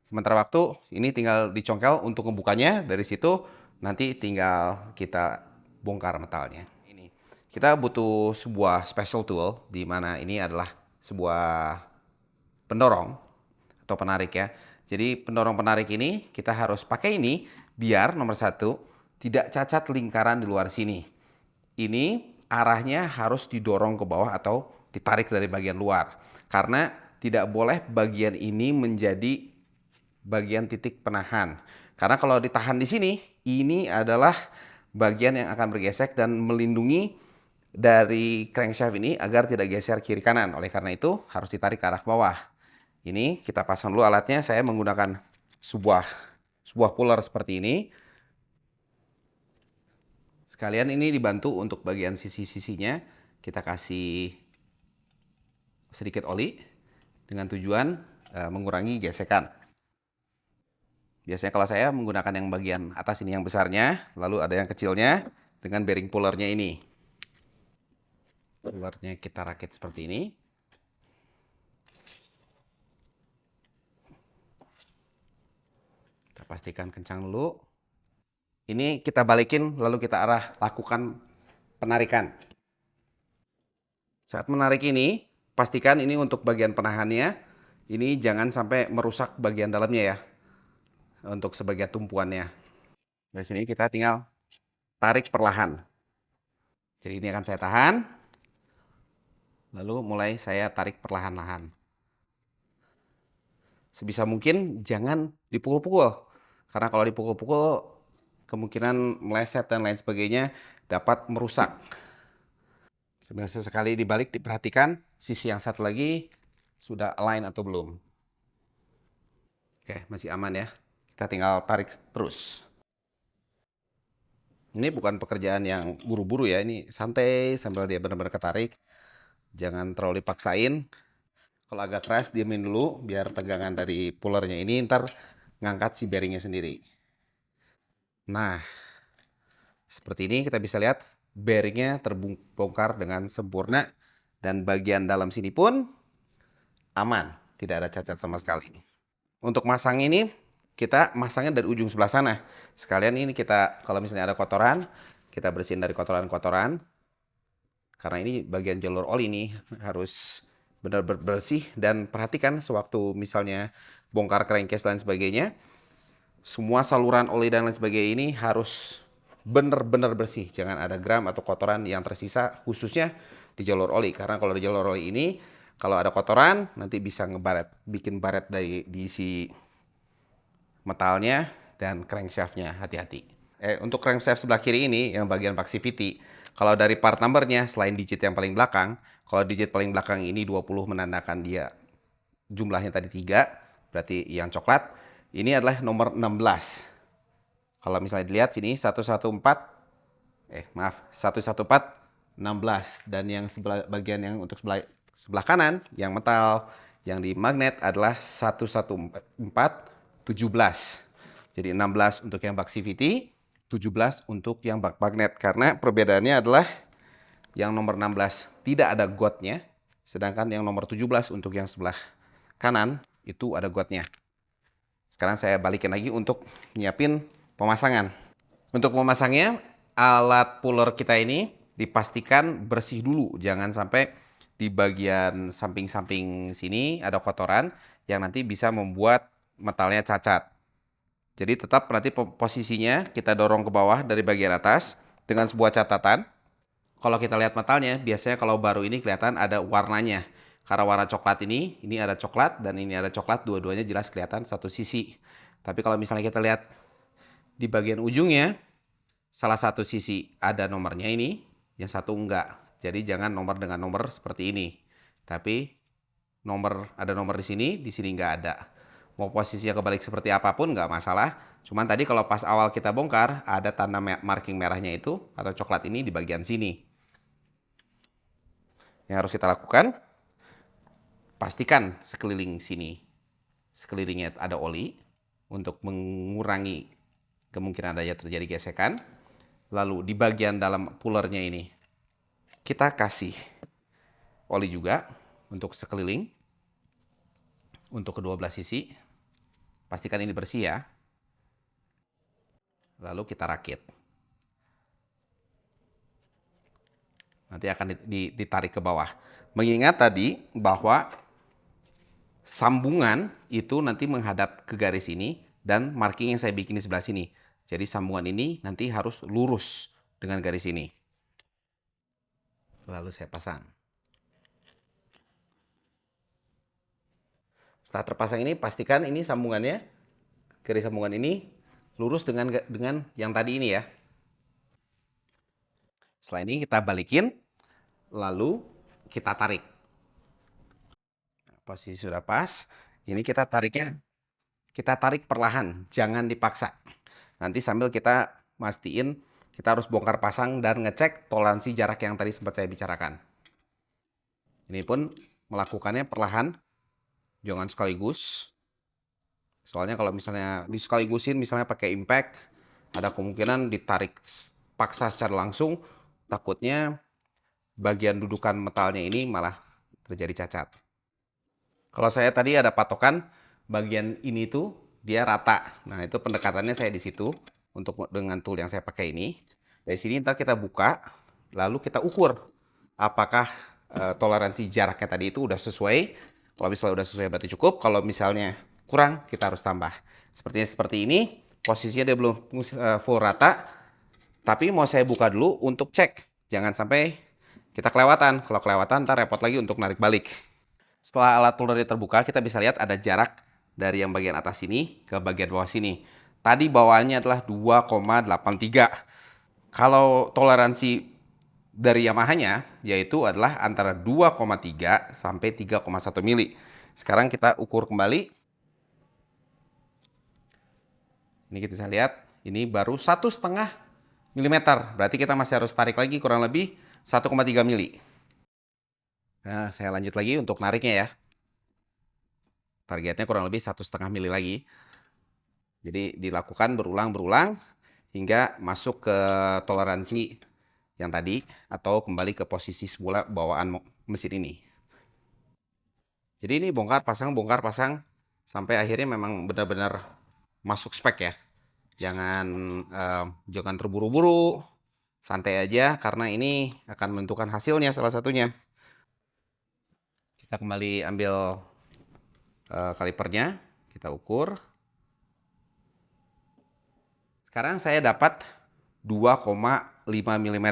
Sementara waktu, ini tinggal dicongkel untuk ngebukanya. Dari situ nanti tinggal kita bongkar metalnya. Ini kita butuh sebuah special tool, di mana ini adalah sebuah pendorong atau penarik ya. Jadi pendorong penarik ini kita harus pakai ini biar nomor satu tidak cacat lingkaran di luar sini. Ini arahnya harus didorong ke bawah atau ditarik dari bagian luar. Karena tidak boleh bagian ini menjadi bagian titik penahan. Karena kalau ditahan di sini, ini adalah bagian yang akan bergesek dan melindungi dari crankshaft ini agar tidak geser kiri kanan. Oleh karena itu harus ditarik ke arah bawah. Ini kita pasang dulu alatnya. Saya menggunakan sebuah puller seperti ini. Sekalian ini dibantu untuk bagian sisi-sisinya. Kita kasih sedikit oli dengan tujuan mengurangi gesekan. Biasanya kalau saya menggunakan yang bagian atas ini yang besarnya, lalu ada yang kecilnya dengan bearing pullernya ini. Pullernya kita rakit seperti ini. Kita pastikan kencang dulu. Ini kita balikin lalu kita lakukan penarikan. Saat menarik ini, pastikan ini untuk bagian penahannya, ini jangan sampai merusak bagian dalamnya ya, untuk sebagian tumpuannya. Dari sini kita tinggal tarik perlahan. Jadi ini akan saya tahan, lalu mulai saya tarik perlahan-lahan. Sebisa mungkin jangan dipukul-pukul, karena kalau dipukul-pukul kemungkinan meleset dan lain sebagainya dapat merusak. Sesekali dibalik diperhatikan sisi yang satu lagi sudah align atau belum. Oke, masih aman ya. Kita tinggal tarik terus. Ini bukan pekerjaan yang buru-buru ya, ini santai sambil dia benar-benar ketarik. Jangan terlalu dipaksain. Kalau agak keras diamin dulu biar tegangan dari pullernya ini ntar ngangkat si bearingnya sendiri. Nah, seperti ini kita bisa lihat bearingnya terbongkar dengan sempurna dan bagian dalam sini pun aman, tidak ada cacat sama sekali. Untuk masang ini kita masangnya dari ujung sebelah sana. Sekalian ini kita kalau misalnya ada kotoran, kita bersihin dari kotoran-kotoran. Karena ini bagian jalur oli ini harus benar-benar bersih dan perhatikan sewaktu misalnya bongkar crankcase dan sebagainya, semua saluran oli dan lain sebagainya ini harus benar-benar bersih, jangan ada gram atau kotoran yang tersisa khususnya di jalur oli, karena kalau di jalur oli ini kalau ada kotoran nanti bisa ngebaret, bikin baret di si metalnya dan crankshaftnya, hati-hati. Untuk crankshaft sebelah kiri ini yang bagian Baxivity, kalau dari part numbernya selain digit yang paling belakang, kalau digit paling belakang ini 20 menandakan dia jumlahnya tadi 3, berarti yang coklat ini adalah nomor 16. Kalau misalnya dilihat sini 114 16, dan yang bagian yang untuk sebelah kanan yang metal yang di magnet adalah 114 17. Jadi 16 untuk yang Baxivity, 17 untuk yang bak magnet, karena perbedaannya adalah yang nomor 16 tidak ada gotnya, sedangkan yang nomor 17 untuk yang sebelah kanan itu ada gotnya. Sekarang saya balikin lagi untuk nyiapin pemasangan. Untuk memasangnya, alat puller kita ini dipastikan bersih dulu. Jangan sampai di bagian samping-samping sini ada kotoran yang nanti bisa membuat metalnya cacat. Jadi tetap nanti posisinya kita dorong ke bawah dari bagian atas dengan sebuah catatan. Kalau kita lihat metalnya, biasanya kalau baru ini kelihatan ada warnanya. Karena warna coklat ini ada coklat dan ini ada coklat, dua-duanya jelas kelihatan satu sisi. Tapi kalau misalnya kita lihat di bagian ujungnya, salah satu sisi ada nomornya ini, yang satu enggak. Jadi jangan nomor dengan nomor seperti ini. Tapi ada nomor di sini enggak ada. Mau posisinya kebalik seperti apapun enggak masalah. Cuman tadi kalau pas awal kita bongkar, ada tanda marking merahnya itu, atau coklat ini di bagian sini. Yang harus kita lakukan, pastikan sekeliling sini, sekelilingnya ada oli, untuk mengurangi kemungkinan adanya terjadi gesekan. Lalu di bagian dalam pullernya ini kita kasih oli juga untuk sekeliling, untuk kedua belah sisi. Pastikan ini bersih ya. Lalu kita rakit. Nanti akan ditarik ke bawah. Mengingat tadi bahwa sambungan itu nanti menghadap ke garis ini dan marking yang saya bikin di sebelah sini. Jadi sambungan ini nanti harus lurus dengan garis ini. Lalu saya pasang. Setelah terpasang ini, pastikan ini sambungannya, garis sambungan ini lurus dengan yang tadi ini ya. Setelah ini kita balikin. lalu kita tarik. Posisi sudah pas. Ini kita tarik perlahan, jangan dipaksa. Nanti sambil kita mastiin, kita harus bongkar pasang dan ngecek toleransi jarak yang tadi sempat saya bicarakan. Ini pun melakukannya perlahan, jangan sekaligus. Soalnya kalau misalnya disekaligusin, misalnya pakai impact, ada kemungkinan ditarik paksa secara langsung, takutnya bagian dudukan metalnya ini malah terjadi cacat. Kalau saya tadi ada patokan, bagian ini tuh dia rata. Nah, itu pendekatannya saya di situ untuk dengan tool yang saya pakai ini. Dari sini ntar kita buka, lalu kita ukur apakah toleransi jaraknya tadi itu udah sesuai. Kalau misalnya udah sesuai berarti cukup. Kalau misalnya kurang, kita harus tambah. Sepertinya seperti ini, posisinya dia belum full rata. Tapi mau saya buka dulu untuk cek. Jangan sampai kita kelewatan. Kalau kelewatan, ntar repot lagi untuk narik balik. Setelah alat toolnya terbuka, kita bisa lihat ada jarak dari yang bagian atas sini ke bagian bawah sini. Tadi bawaannya adalah 2,83. Kalau toleransi dari Yamaha-nya, yaitu adalah antara 2,3 sampai 3,1 mili. Sekarang kita ukur kembali. Ini kita bisa lihat, ini baru 1,5 mm. Berarti kita masih harus tarik lagi kurang lebih 1,3 mili. Nah, saya lanjut lagi untuk nariknya ya. Targetnya kurang lebih 1,5 mili lagi. Jadi dilakukan berulang-berulang hingga masuk ke toleransi yang tadi atau kembali ke posisi semula bawaan mesin ini. Jadi ini bongkar pasang sampai akhirnya memang benar-benar masuk spek ya. Jangan terburu-buru, santai aja karena ini akan menentukan hasilnya salah satunya. Kita kembali ambil kalipernya, kita ukur. Sekarang saya dapat 2,5 mm.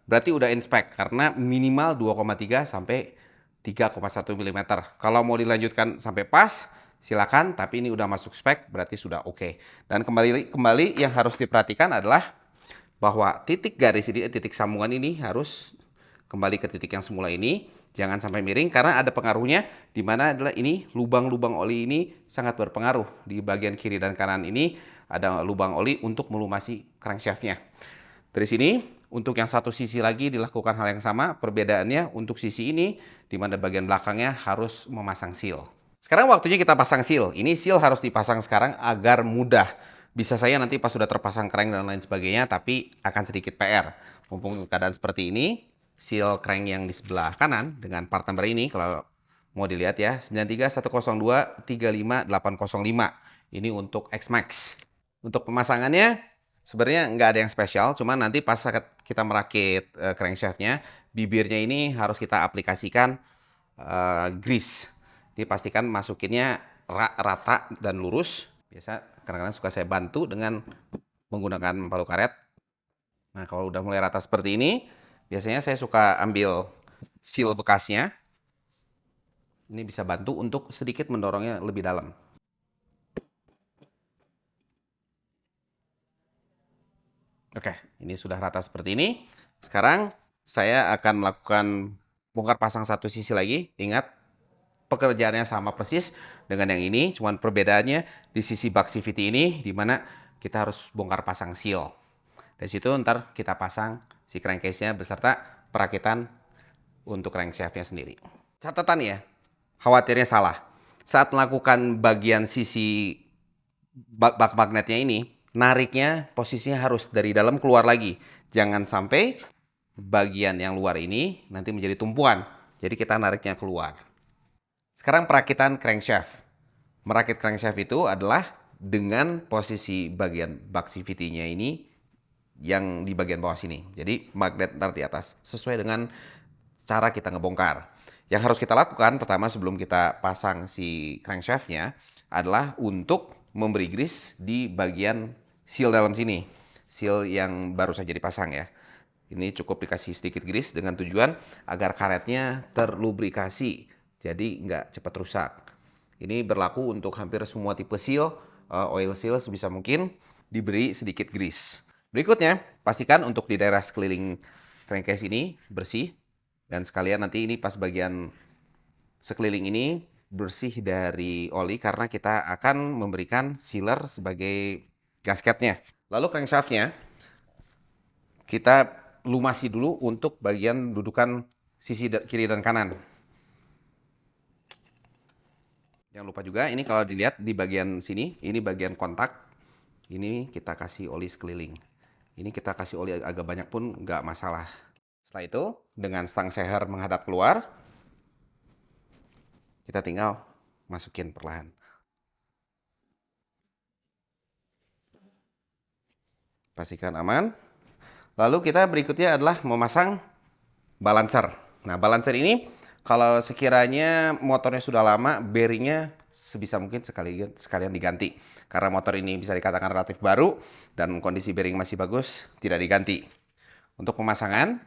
Berarti udah in spec karena minimal 2,3 sampai 3,1 mm. Kalau mau dilanjutkan sampai pas, silakan, tapi ini udah masuk spek berarti sudah oke. Dan kembali yang harus diperhatikan adalah bahwa titik garis ini, titik sambungan ini harus kembali ke titik yang semula ini. Jangan sampai miring karena ada pengaruhnya, di mana adalah ini lubang-lubang oli ini sangat berpengaruh. Di bagian kiri dan kanan ini ada lubang oli untuk melumasi crankshaftnya. Dari sini untuk yang satu sisi lagi dilakukan hal yang sama. Perbedaannya untuk sisi ini di mana bagian belakangnya harus memasang seal. Sekarang waktunya kita pasang seal. Ini seal harus dipasang sekarang agar mudah. Bisa saya nanti pas sudah terpasang crank dan lain sebagainya, tapi akan sedikit PR. Mumpung keadaan seperti ini, seal crank yang di sebelah kanan dengan part number ini kalau mau dilihat ya, 93102-35805. Ini untuk X-Max. Untuk pemasangannya sebenarnya nggak ada yang spesial, cuman nanti pas kita merakit crankshaftnya, bibirnya ini harus kita aplikasikan grease. Dipastikan masukinnya rata dan lurus. Biasa kadang-kadang suka saya bantu dengan menggunakan palu karet. Nah, kalau udah mulai rata seperti ini, biasanya saya suka ambil seal bekasnya. Ini bisa bantu untuk sedikit mendorongnya lebih dalam. Oke, ini sudah rata seperti ini. Sekarang saya akan melakukan bongkar pasang satu sisi lagi. Ingat, pekerjaannya sama persis dengan yang ini, cuman perbedaannya di sisi bug CVT ini, di mana kita harus bongkar pasang seal. Dari situ ntar kita pasang si crankcase-nya beserta perakitan untuk crankshaft-nya sendiri. Catatan ya, khawatirnya salah. Saat melakukan bagian sisi bak magnetnya ini, nariknya posisinya harus dari dalam keluar lagi. Jangan sampai bagian yang luar ini nanti menjadi tumpuan. Jadi kita nariknya keluar. Sekarang perakitan crankshaft. Merakit crankshaft itu adalah dengan posisi bagian bug CVT-nya ini yang di bagian bawah sini. Jadi magnet ntar di atas. Sesuai dengan cara kita ngebongkar. Yang harus kita lakukan pertama sebelum kita pasang si crankshaft-nya adalah untuk memberi grease di bagian seal dalam sini. Seal yang baru saja dipasang ya. Ini cukup dikasih sedikit grease dengan tujuan agar karetnya terlubrikasi. Jadi nggak cepat rusak. Ini berlaku untuk hampir semua tipe seal, oil seal sebisa mungkin diberi sedikit grease. Berikutnya, pastikan untuk di daerah sekeliling crankcase ini bersih. Dan sekalian nanti ini pas bagian sekeliling ini bersih dari oli karena kita akan memberikan sealer sebagai gasketnya. Lalu crankshaftnya kita lumasi dulu untuk bagian dudukan sisi kiri dan kanan. Jangan lupa juga ini kalau dilihat di bagian sini, ini bagian kontak. Ini kita kasih oli sekeliling. Ini kita kasih oli agak banyak pun nggak masalah. Setelah itu, dengan stang seher menghadap keluar, kita tinggal masukin perlahan. Pastikan aman. Lalu kita berikutnya adalah memasang balancer. Nah, balancer ini kalau sekiranya motornya sudah lama, bearingnya sebisa mungkin sekalian diganti. Karena motor ini bisa dikatakan relatif baru dan kondisi bearing masih bagus, tidak diganti. Untuk pemasangan,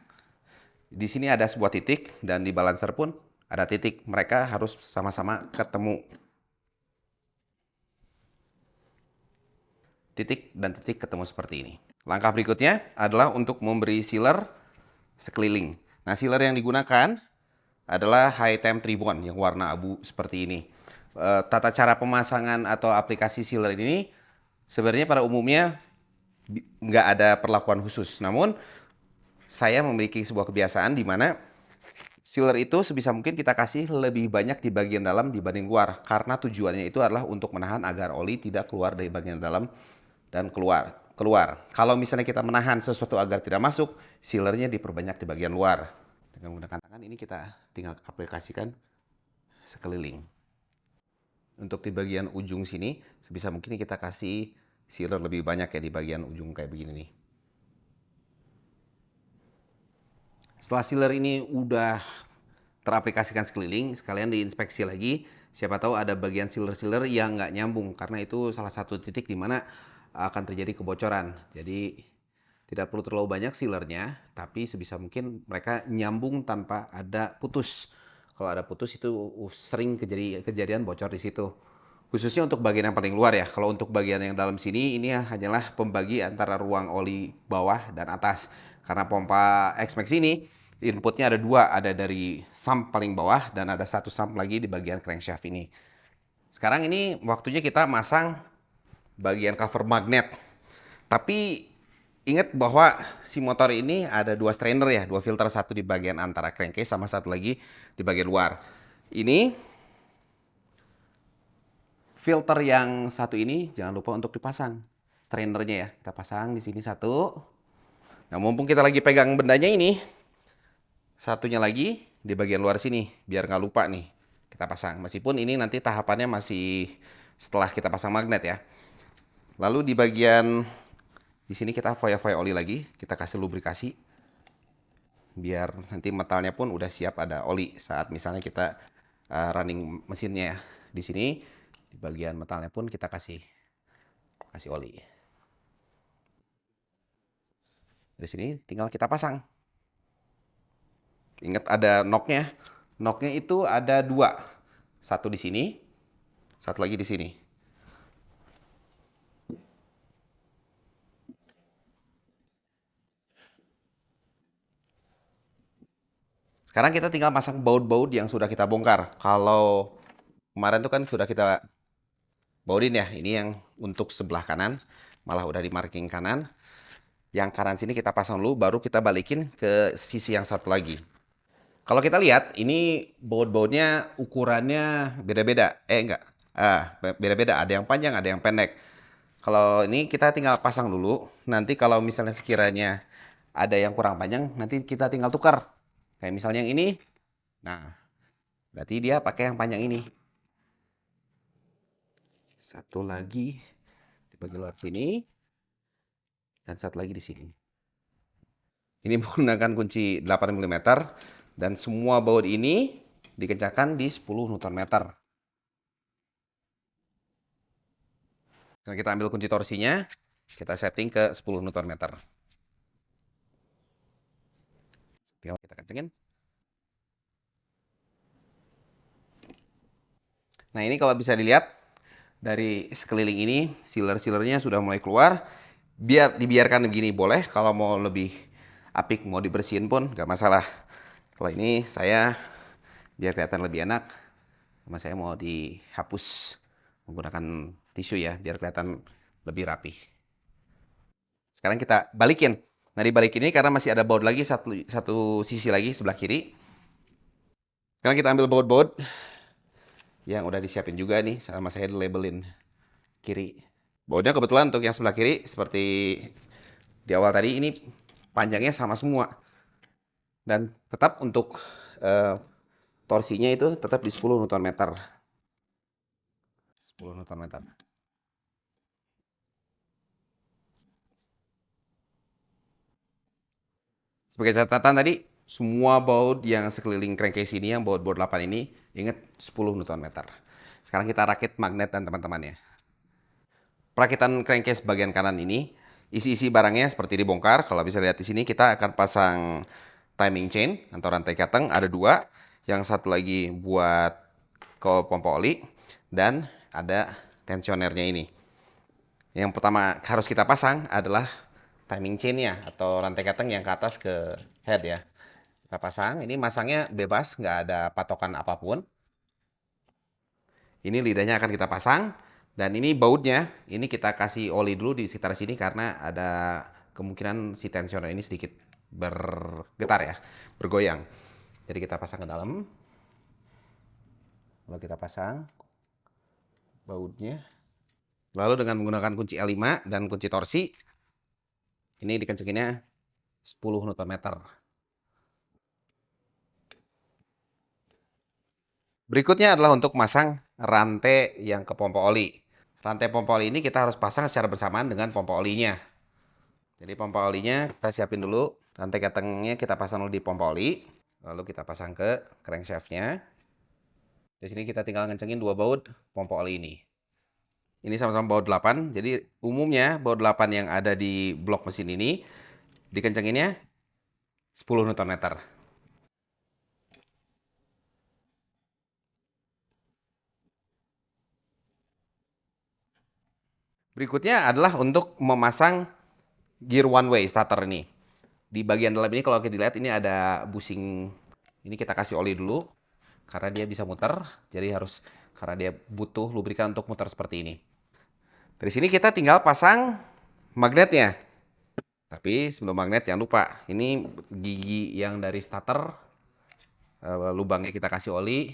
di sini ada sebuah titik dan di balancer pun ada titik. Mereka harus sama-sama ketemu. Titik dan titik ketemu seperti ini. Langkah berikutnya adalah untuk memberi sealer sekeliling. Nah, sealer yang digunakan adalah High Temp Tribond yang warna abu seperti ini. Tata cara pemasangan atau aplikasi sealer ini sebenarnya pada umumnya nggak ada perlakuan khusus. Namun saya memiliki sebuah kebiasaan di mana sealer itu sebisa mungkin kita kasih lebih banyak di bagian dalam dibanding luar. Karena tujuannya itu adalah untuk menahan agar oli tidak keluar dari bagian dalam dan keluar. Kalau misalnya kita menahan sesuatu agar tidak masuk, sealernya diperbanyak di bagian luar. Dengan menggunakan tangan ini kita tinggal aplikasikan sekeliling. Untuk di bagian ujung sini, sebisa mungkin kita kasih sealer lebih banyak ya di bagian ujung kayak begini nih. Setelah sealer ini udah teraplikasikan sekeliling, sekalian diinspeksi lagi. Siapa tahu ada bagian sealer-sealer yang nggak nyambung, karena itu salah satu titik di mana akan terjadi kebocoran. Jadi tidak perlu terlalu banyak sealernya, tapi sebisa mungkin mereka nyambung tanpa ada putus. Kalau ada putus itu sering kejadian bocor di situ. Khususnya untuk bagian yang paling luar ya. Kalau untuk bagian yang dalam sini, ini hanyalah pembagi antara ruang oli bawah dan atas. Karena pompa X-Max ini inputnya ada dua, ada dari sump paling bawah dan ada satu sump lagi di bagian crankshaft ini. Sekarang ini waktunya kita masang bagian cover magnet. Tapi ingat bahwa si motor ini ada dua strainer ya, dua filter, satu di bagian antara crankcase sama satu lagi di bagian luar. Ini filter yang satu ini jangan lupa untuk dipasang strainernya ya. Kita pasang di sini satu. Nah, mumpung kita lagi pegang bendanya ini, satunya lagi di bagian luar sini, biar nggak lupa nih. Kita pasang, meskipun ini nanti tahapannya masih setelah kita pasang magnet ya. Lalu di bagian di sini kita foya-foya oli lagi, kita kasih lubrikasi biar nanti metalnya pun udah siap ada oli saat misalnya kita running mesinnya ya. Di sini di bagian metalnya pun kita kasih oli. Dari sini tinggal kita pasang. Ingat ada knocknya. Knocknya itu ada dua, satu di sini, satu lagi di sini. Sekarang kita tinggal pasang baut-baut yang sudah kita bongkar. Kalau kemarin tuh kan sudah kita baudin ya. Ini yang untuk sebelah kanan, malah udah di marking kanan. Yang kanan sini kita pasang dulu, baru kita balikin ke sisi yang satu lagi. Kalau kita lihat, ini baut-bautnya ukurannya beda-beda. Enggak, beda-beda. Ada yang panjang, ada yang pendek. Kalau ini kita tinggal pasang dulu. Nanti kalau misalnya sekiranya ada yang kurang panjang, nanti kita tinggal tukar. Kayak misalnya yang ini, nah berarti dia pakai yang panjang ini. Satu lagi di bagian luar sini, dan satu lagi di sini. Ini menggunakan kunci 8 mm, dan semua baut ini dikencangkan di 10 Nm. Nah, kita ambil kunci torsinya, kita setting ke 10 Nm. Tinggal kita kencengin. Nah, ini kalau bisa dilihat dari sekeliling ini, sealer-sealernya sudah mulai keluar. Biarkan begini boleh, kalau mau lebih apik mau dibersihin pun nggak masalah. Kalau ini saya biar kelihatan lebih enak, sama saya mau dihapus menggunakan tisu ya, biar kelihatan lebih rapi. Sekarang kita balikin. Nah, dibalik ini karena masih ada baut lagi satu sisi lagi sebelah kiri. Sekarang kita ambil baut-baut yang udah disiapin juga nih, sama saya labelin kiri. Bautnya kebetulan untuk yang sebelah kiri seperti di awal tadi ini panjangnya sama semua. Dan tetap untuk torsinya itu tetap di 10 Nm. 10 Nm. Sebagai catatan tadi, semua baut yang sekeliling crankcase ini, yang baut-baut 8 ini, ingat 10 Nm. Sekarang kita rakit magnet dan teman-temannya. Perakitan crankcase bagian kanan ini, isi-isi barangnya seperti dibongkar. Kalau bisa lihat di sini, kita akan pasang timing chain atau rantai kateng, ada dua. Yang satu lagi buat ke pompa oli, dan ada tensionernya ini. Yang pertama harus kita pasang adalah timing chain-nya atau rantai kateng yang ke atas ke head ya. Kita pasang, ini masangnya bebas, nggak ada patokan apapun. Ini lidahnya akan kita pasang, dan ini bautnya, ini kita kasih oli dulu di sekitar sini karena ada kemungkinan si tensioner ini sedikit bergetar ya, bergoyang. Jadi kita pasang ke dalam, lalu kita pasang bautnya. Lalu dengan menggunakan kunci L5 dan kunci torsi, ini dikencenginnya 10 Nm. Berikutnya adalah untuk masang rantai yang ke pompa oli. Rantai pompa oli ini kita harus pasang secara bersamaan dengan pompa olinya. Jadi pompa olinya kita siapin dulu, rantai katengnya kita pasang dulu di pompa oli, lalu kita pasang ke crankshaftnya. Di sini kita tinggal ngencengin dua baut pompa oli ini. Ini sama-sama baut 8, jadi umumnya baut 8 yang ada di blok mesin ini dikencenginnya 10 Nm. Berikutnya adalah untuk memasang gear one way starter ini. Di bagian dalam ini kalau kita lihat ini ada busing. Ini kita kasih oli dulu karena dia bisa muter. Jadi karena dia butuh lubrikan untuk muter seperti ini. Dari sini kita tinggal pasang magnetnya. Tapi sebelum magnet jangan lupa, ini gigi yang dari starter, lubangnya kita kasih oli,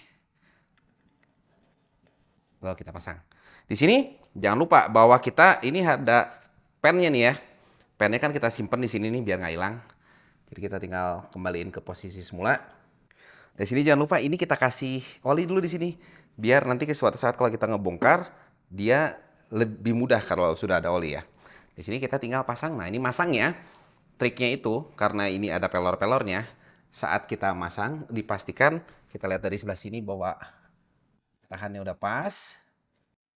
lalu kita pasang. Di sini jangan lupa bahwa kita ini ada pennya nih ya. Pennya kan kita simpen di sini nih biar nggak hilang. Jadi kita tinggal kembaliin ke posisi semula. Di sini jangan lupa ini kita kasih oli dulu di sini. Biar nanti ke suatu saat kalau kita ngebongkar, dia lebih mudah kalau sudah ada oli ya. Di sini kita tinggal pasang. Nah, ini masangnya. Triknya itu karena ini ada pelor-pelornya. Saat kita masang, dipastikan kita lihat dari sebelah sini bahwa tahannya udah pas.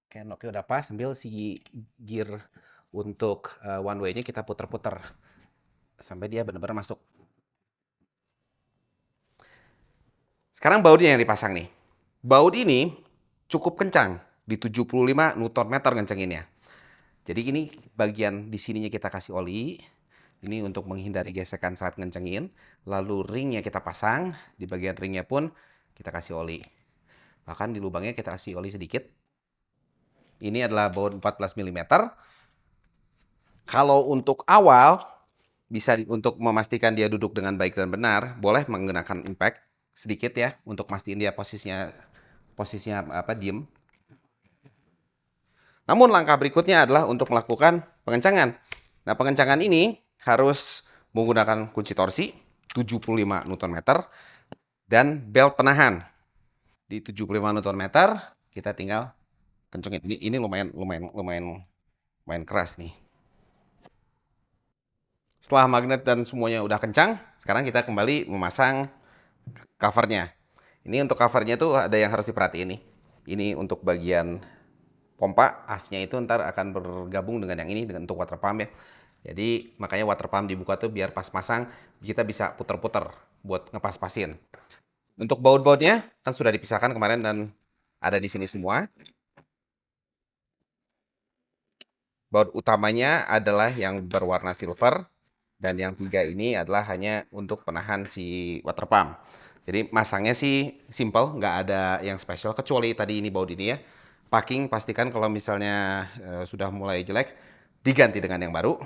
Kenoknya udah pas, sambil si gear untuk one way-nya kita puter-puter sampai dia benar-benar masuk. Sekarang bautnya yang dipasang nih. Baut ini cukup kencang, di 75 Nm ngencenginnya. Jadi ini bagian di sininya kita kasih oli. Ini untuk menghindari gesekan saat ngencengin. Lalu ringnya kita pasang, di bagian ringnya pun kita kasih oli. Bahkan di lubangnya kita kasih oli sedikit. Ini adalah baut 14 mm. Kalau untuk awal, bisa untuk memastikan dia duduk dengan baik dan benar, boleh menggunakan impact sedikit ya, untuk mastiin dia posisinya diem. Namun langkah berikutnya adalah untuk melakukan pengencangan. Nah, pengencangan ini harus menggunakan kunci torsi 75 Nm dan belt penahan. Di 75 Nm kita tinggal kencengin. Ini lumayan keras nih. Setelah magnet dan semuanya udah kencang, sekarang kita kembali memasang covernya. Ini untuk covernya tuh ada yang harus diperhatiin nih. Ini untuk bagian pompa, asnya itu ntar akan bergabung dengan yang ini, untuk water pump ya. Jadi makanya water pump dibuka tuh biar pas pasang kita bisa puter-puter buat ngepas-pasin. Untuk baut-bautnya kan sudah dipisahkan kemarin dan ada di sini semua. Baut utamanya adalah yang berwarna silver Dan yang 3 ini adalah hanya untuk penahan si water pump. Jadi masangnya sih simple, nggak ada yang spesial kecuali tadi ini baut ini ya. Packing pastikan kalau misalnya sudah mulai jelek diganti dengan yang baru.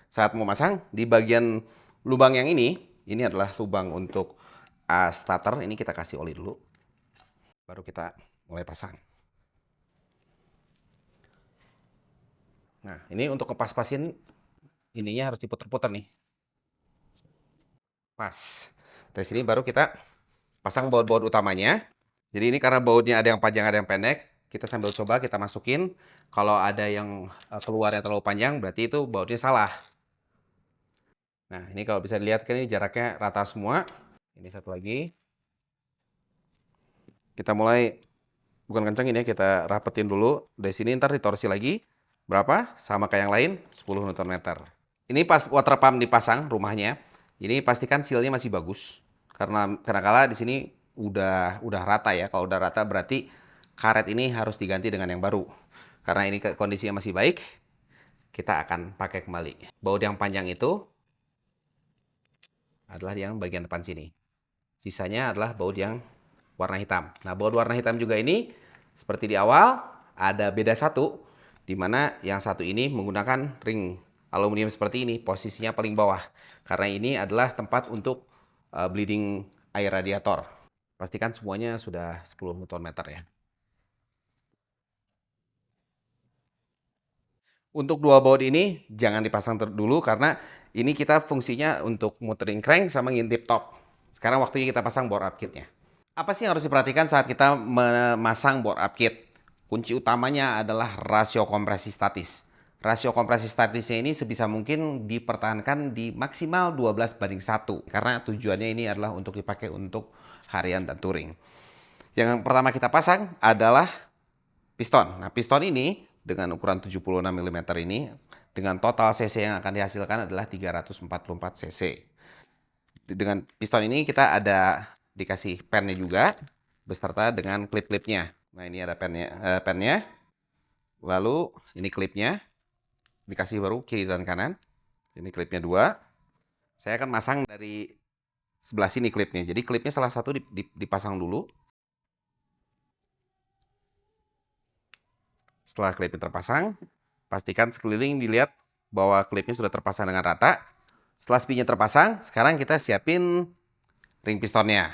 Saat mau masang di bagian lubang yang ini adalah lubang untuk starter. Ini kita kasih oli dulu, baru kita mulai pasang. Nah, ini untuk ngepas-pasin ininya harus diputer-puter nih. Pas. Dari sini baru kita pasang baut-baut utamanya. Jadi ini karena bautnya ada yang panjang, ada yang pendek. Kita sambil coba kita masukin. Kalau ada yang keluar yang terlalu panjang, berarti itu bautnya salah. Nah, ini kalau bisa dilihat kan ini jaraknya rata semua. Ini satu lagi. Kita mulai, bukan kencang ini ya, kita rapetin dulu. Dari sini ntar ditorsi lagi. Berapa? Sama kayak yang lain, 10 Nm. Ini pas water pump dipasang rumahnya, ini pastikan sealnya masih bagus. Karena kadang-kala di sini udah rata ya. Kalau udah rata berarti karet ini harus diganti dengan yang baru. Karena ini kondisinya masih baik, kita akan pakai kembali. Baut yang panjang itu adalah yang bagian depan sini. Sisanya adalah baut yang warna hitam. Nah, baut warna hitam juga ini seperti di awal ada beda satu, di mana yang satu ini menggunakan ring aluminium seperti ini, posisinya paling bawah. Karena ini adalah tempat untuk bleeding air radiator. Pastikan semuanya sudah 10 Nm ya. Untuk dua baut ini jangan dipasang dulu karena ini kita fungsinya untuk muterin crank sama ngintip top. Sekarang waktunya kita pasang bore up kitnya. Apa sih yang harus diperhatikan saat kita memasang bore up kit? Kunci utamanya adalah rasio kompresi statis. Rasio kompresi statisnya ini sebisa mungkin dipertahankan di maksimal 12:1 karena tujuannya ini adalah untuk dipakai untuk harian dan touring. Yang pertama kita pasang adalah piston. Nah, piston ini dengan ukuran 76 mm ini dengan total cc yang akan dihasilkan adalah 344 cc. Dengan piston ini kita ada dikasih pennya juga beserta dengan klip-klipnya. Nah, ini ada pennya. Lalu ini klipnya dikasih baru kiri dan kanan. Ini klipnya 2. Saya akan masang dari sebelah sini klipnya. Jadi klipnya salah satu dipasang dulu. Setelah klipnya terpasang, pastikan sekeliling dilihat bahwa klipnya sudah terpasang dengan rata. Setelah spinnya terpasang, sekarang kita siapin ring pistonnya.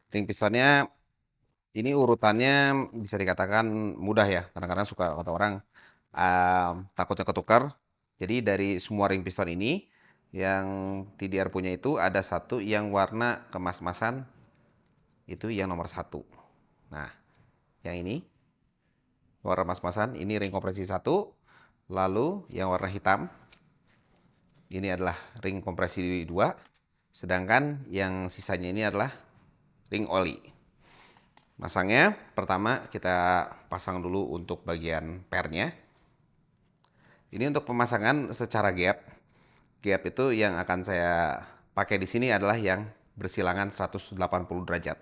Ring pistonnya ini urutannya bisa dikatakan mudah ya. Kadang-kadang suka kata orang takutnya ketukar. Jadi dari semua ring piston ini yang TDR punya itu ada satu yang warna kemas-masan, itu yang nomor 1. Nah, yang ini warna emas-emasan, ini ring kompresi 1. Lalu yang warna hitam, ini adalah ring kompresi 2. Sedangkan yang sisanya ini adalah ring oli. Masangnya, pertama kita pasang dulu untuk bagian pernya. Ini untuk pemasangan secara gap. Gap itu yang akan saya pakai di sini adalah yang bersilangan 180 derajat.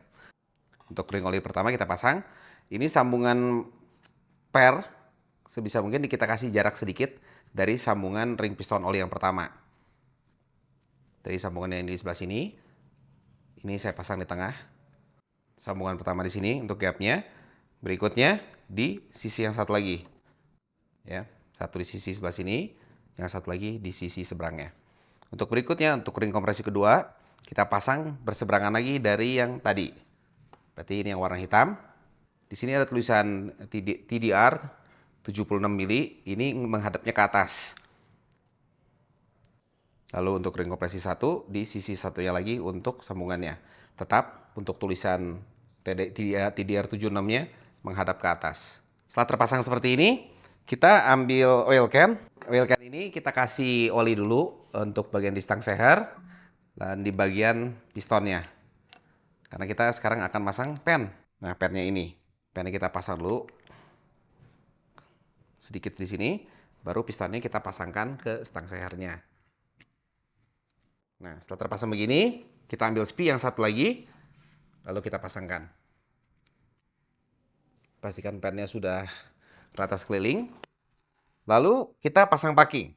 Untuk ring oli pertama kita pasang. Ini sambungan per sebisa mungkin kita kasih jarak sedikit dari sambungan ring piston oli yang pertama. Dari sambungan yang di sebelah sini, ini saya pasang di tengah. Sambungan pertama di sini untuk gapnya. Berikutnya di sisi yang satu lagi. Ya, satu di sisi sebelah sini, yang satu lagi di sisi seberangnya. Untuk berikutnya, untuk ring kompresi kedua, kita pasang berseberangan lagi dari yang tadi. Berarti ini yang warna hitam. Di sini ada tulisan TDR 76 mili, ini menghadapnya ke atas. Lalu untuk ring kompresi 1 di sisi satunya lagi untuk sambungannya. Tetap untuk tulisan TDR 76-nya menghadap ke atas. Setelah terpasang seperti ini, kita ambil oil can. Oil can ini kita kasih oli dulu untuk bagian di stang seher dan di bagian pistonnya. Karena kita sekarang akan masang pen. Nah, pennya ini. Pennya kita pasang dulu sedikit di sini, baru pistonnya kita pasangkan ke stang sehernya. Nah, setelah terpasang begini, kita ambil spi yang satu lagi, lalu kita pasangkan. Pastikan pennya sudah rata sekeliling. Lalu kita pasang packing.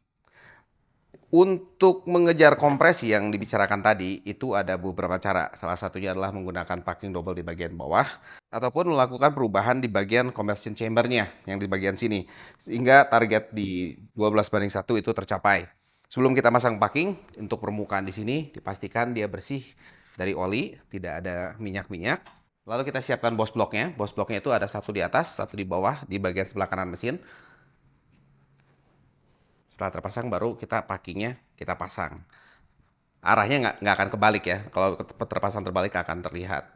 Untuk mengejar kompresi yang dibicarakan tadi, itu ada beberapa cara. Salah satunya adalah menggunakan packing double di bagian bawah, ataupun melakukan perubahan di bagian combustion chamber-nya, yang di bagian sini. Sehingga target di 12:1 itu tercapai. Sebelum kita masang packing, untuk permukaan di sini, dipastikan dia bersih dari oli, tidak ada minyak-minyak. Lalu kita siapkan boss blocknya. Boss blocknya itu ada satu di atas, satu di bawah, di bagian sebelah kanan mesin. Setelah terpasang baru kita packingnya kita pasang. Arahnya nggak akan kebalik ya. Kalau terpasang terbalik akan terlihat.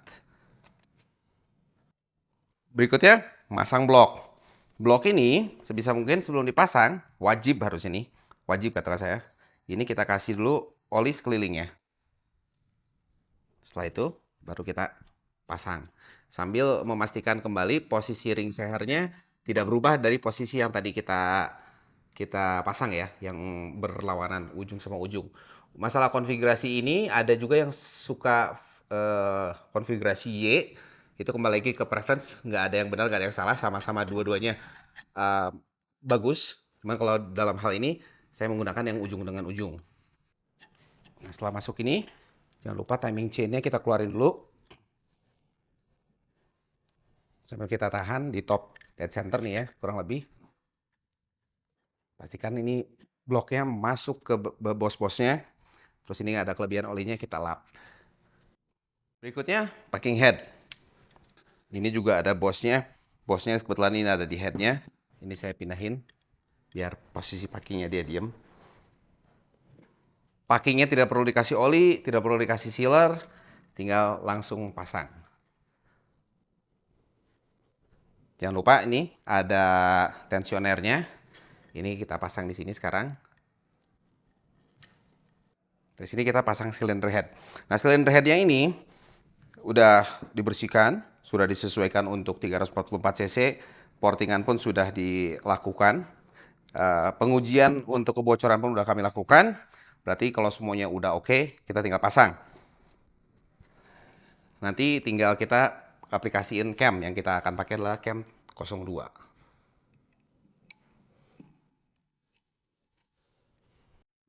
Berikutnya, masang blok. Blok ini sebisa mungkin sebelum dipasang, wajib harus ini. Wajib kata saya. Ini kita kasih dulu oli sekelilingnya. Setelah itu, baru kita pasang. Sambil memastikan kembali posisi ring sehernya tidak berubah dari posisi yang tadi kita pasang ya, yang berlawanan ujung sama ujung. Masalah konfigurasi ini ada juga yang suka konfigurasi Y, itu kembali lagi ke preference, nggak ada yang benar, nggak ada yang salah, sama-sama dua-duanya bagus. Cuman kalau dalam hal ini saya menggunakan yang ujung dengan ujung. Nah, setelah masuk ini, jangan lupa timing chain-nya kita keluarin dulu. Sambil kita tahan di top dead center nih ya, kurang lebih. Pastikan ini bloknya masuk ke bos-bosnya. Terus ini ada kelebihan olinya, kita lap. Berikutnya, packing head. Ini juga ada bosnya. Bosnya kebetulan ini ada di headnya. Ini saya pindahin, biar posisi packingnya dia diem. Packingnya tidak perlu dikasih oli, tidak perlu dikasih sealer. Tinggal langsung pasang. Jangan lupa ini ada tensionernya. Ini kita pasang di sini sekarang. Di sini kita pasang cylinder head. Nah, cylinder headnya ini udah dibersihkan, sudah disesuaikan untuk 344 cc. Portingan pun sudah dilakukan. Pengujian untuk kebocoran pun udah kami lakukan. Berarti kalau semuanya udah oke, kita tinggal pasang. Nanti tinggal kita aplikasiin cam. Yang kita akan pakai adalah cam 02.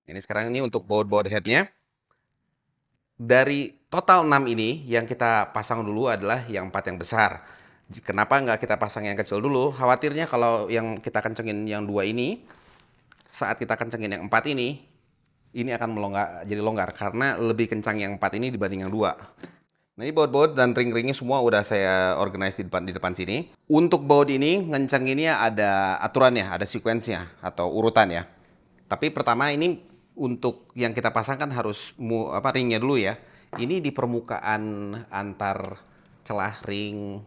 Ini sekarang ini untuk baut headnya. Dari total 6 ini, yang kita pasang dulu adalah yang 4 yang besar. Kenapa nggak kita pasang yang kecil dulu? Khawatirnya kalau yang kita kencengin yang 2 ini, saat kita kencengin yang 4 ini akan jadi longgar. Karena lebih kencang yang 4 ini dibanding yang 2. Nah, ini baut-baut dan ring-ringnya semua udah saya organize di depan sini. Untuk baut ini, ngencenginnya ada aturannya, ada sequence-nya atau urutan ya. Tapi pertama ini untuk yang kita pasangkan harus ringnya dulu ya. Ini di permukaan antar celah ring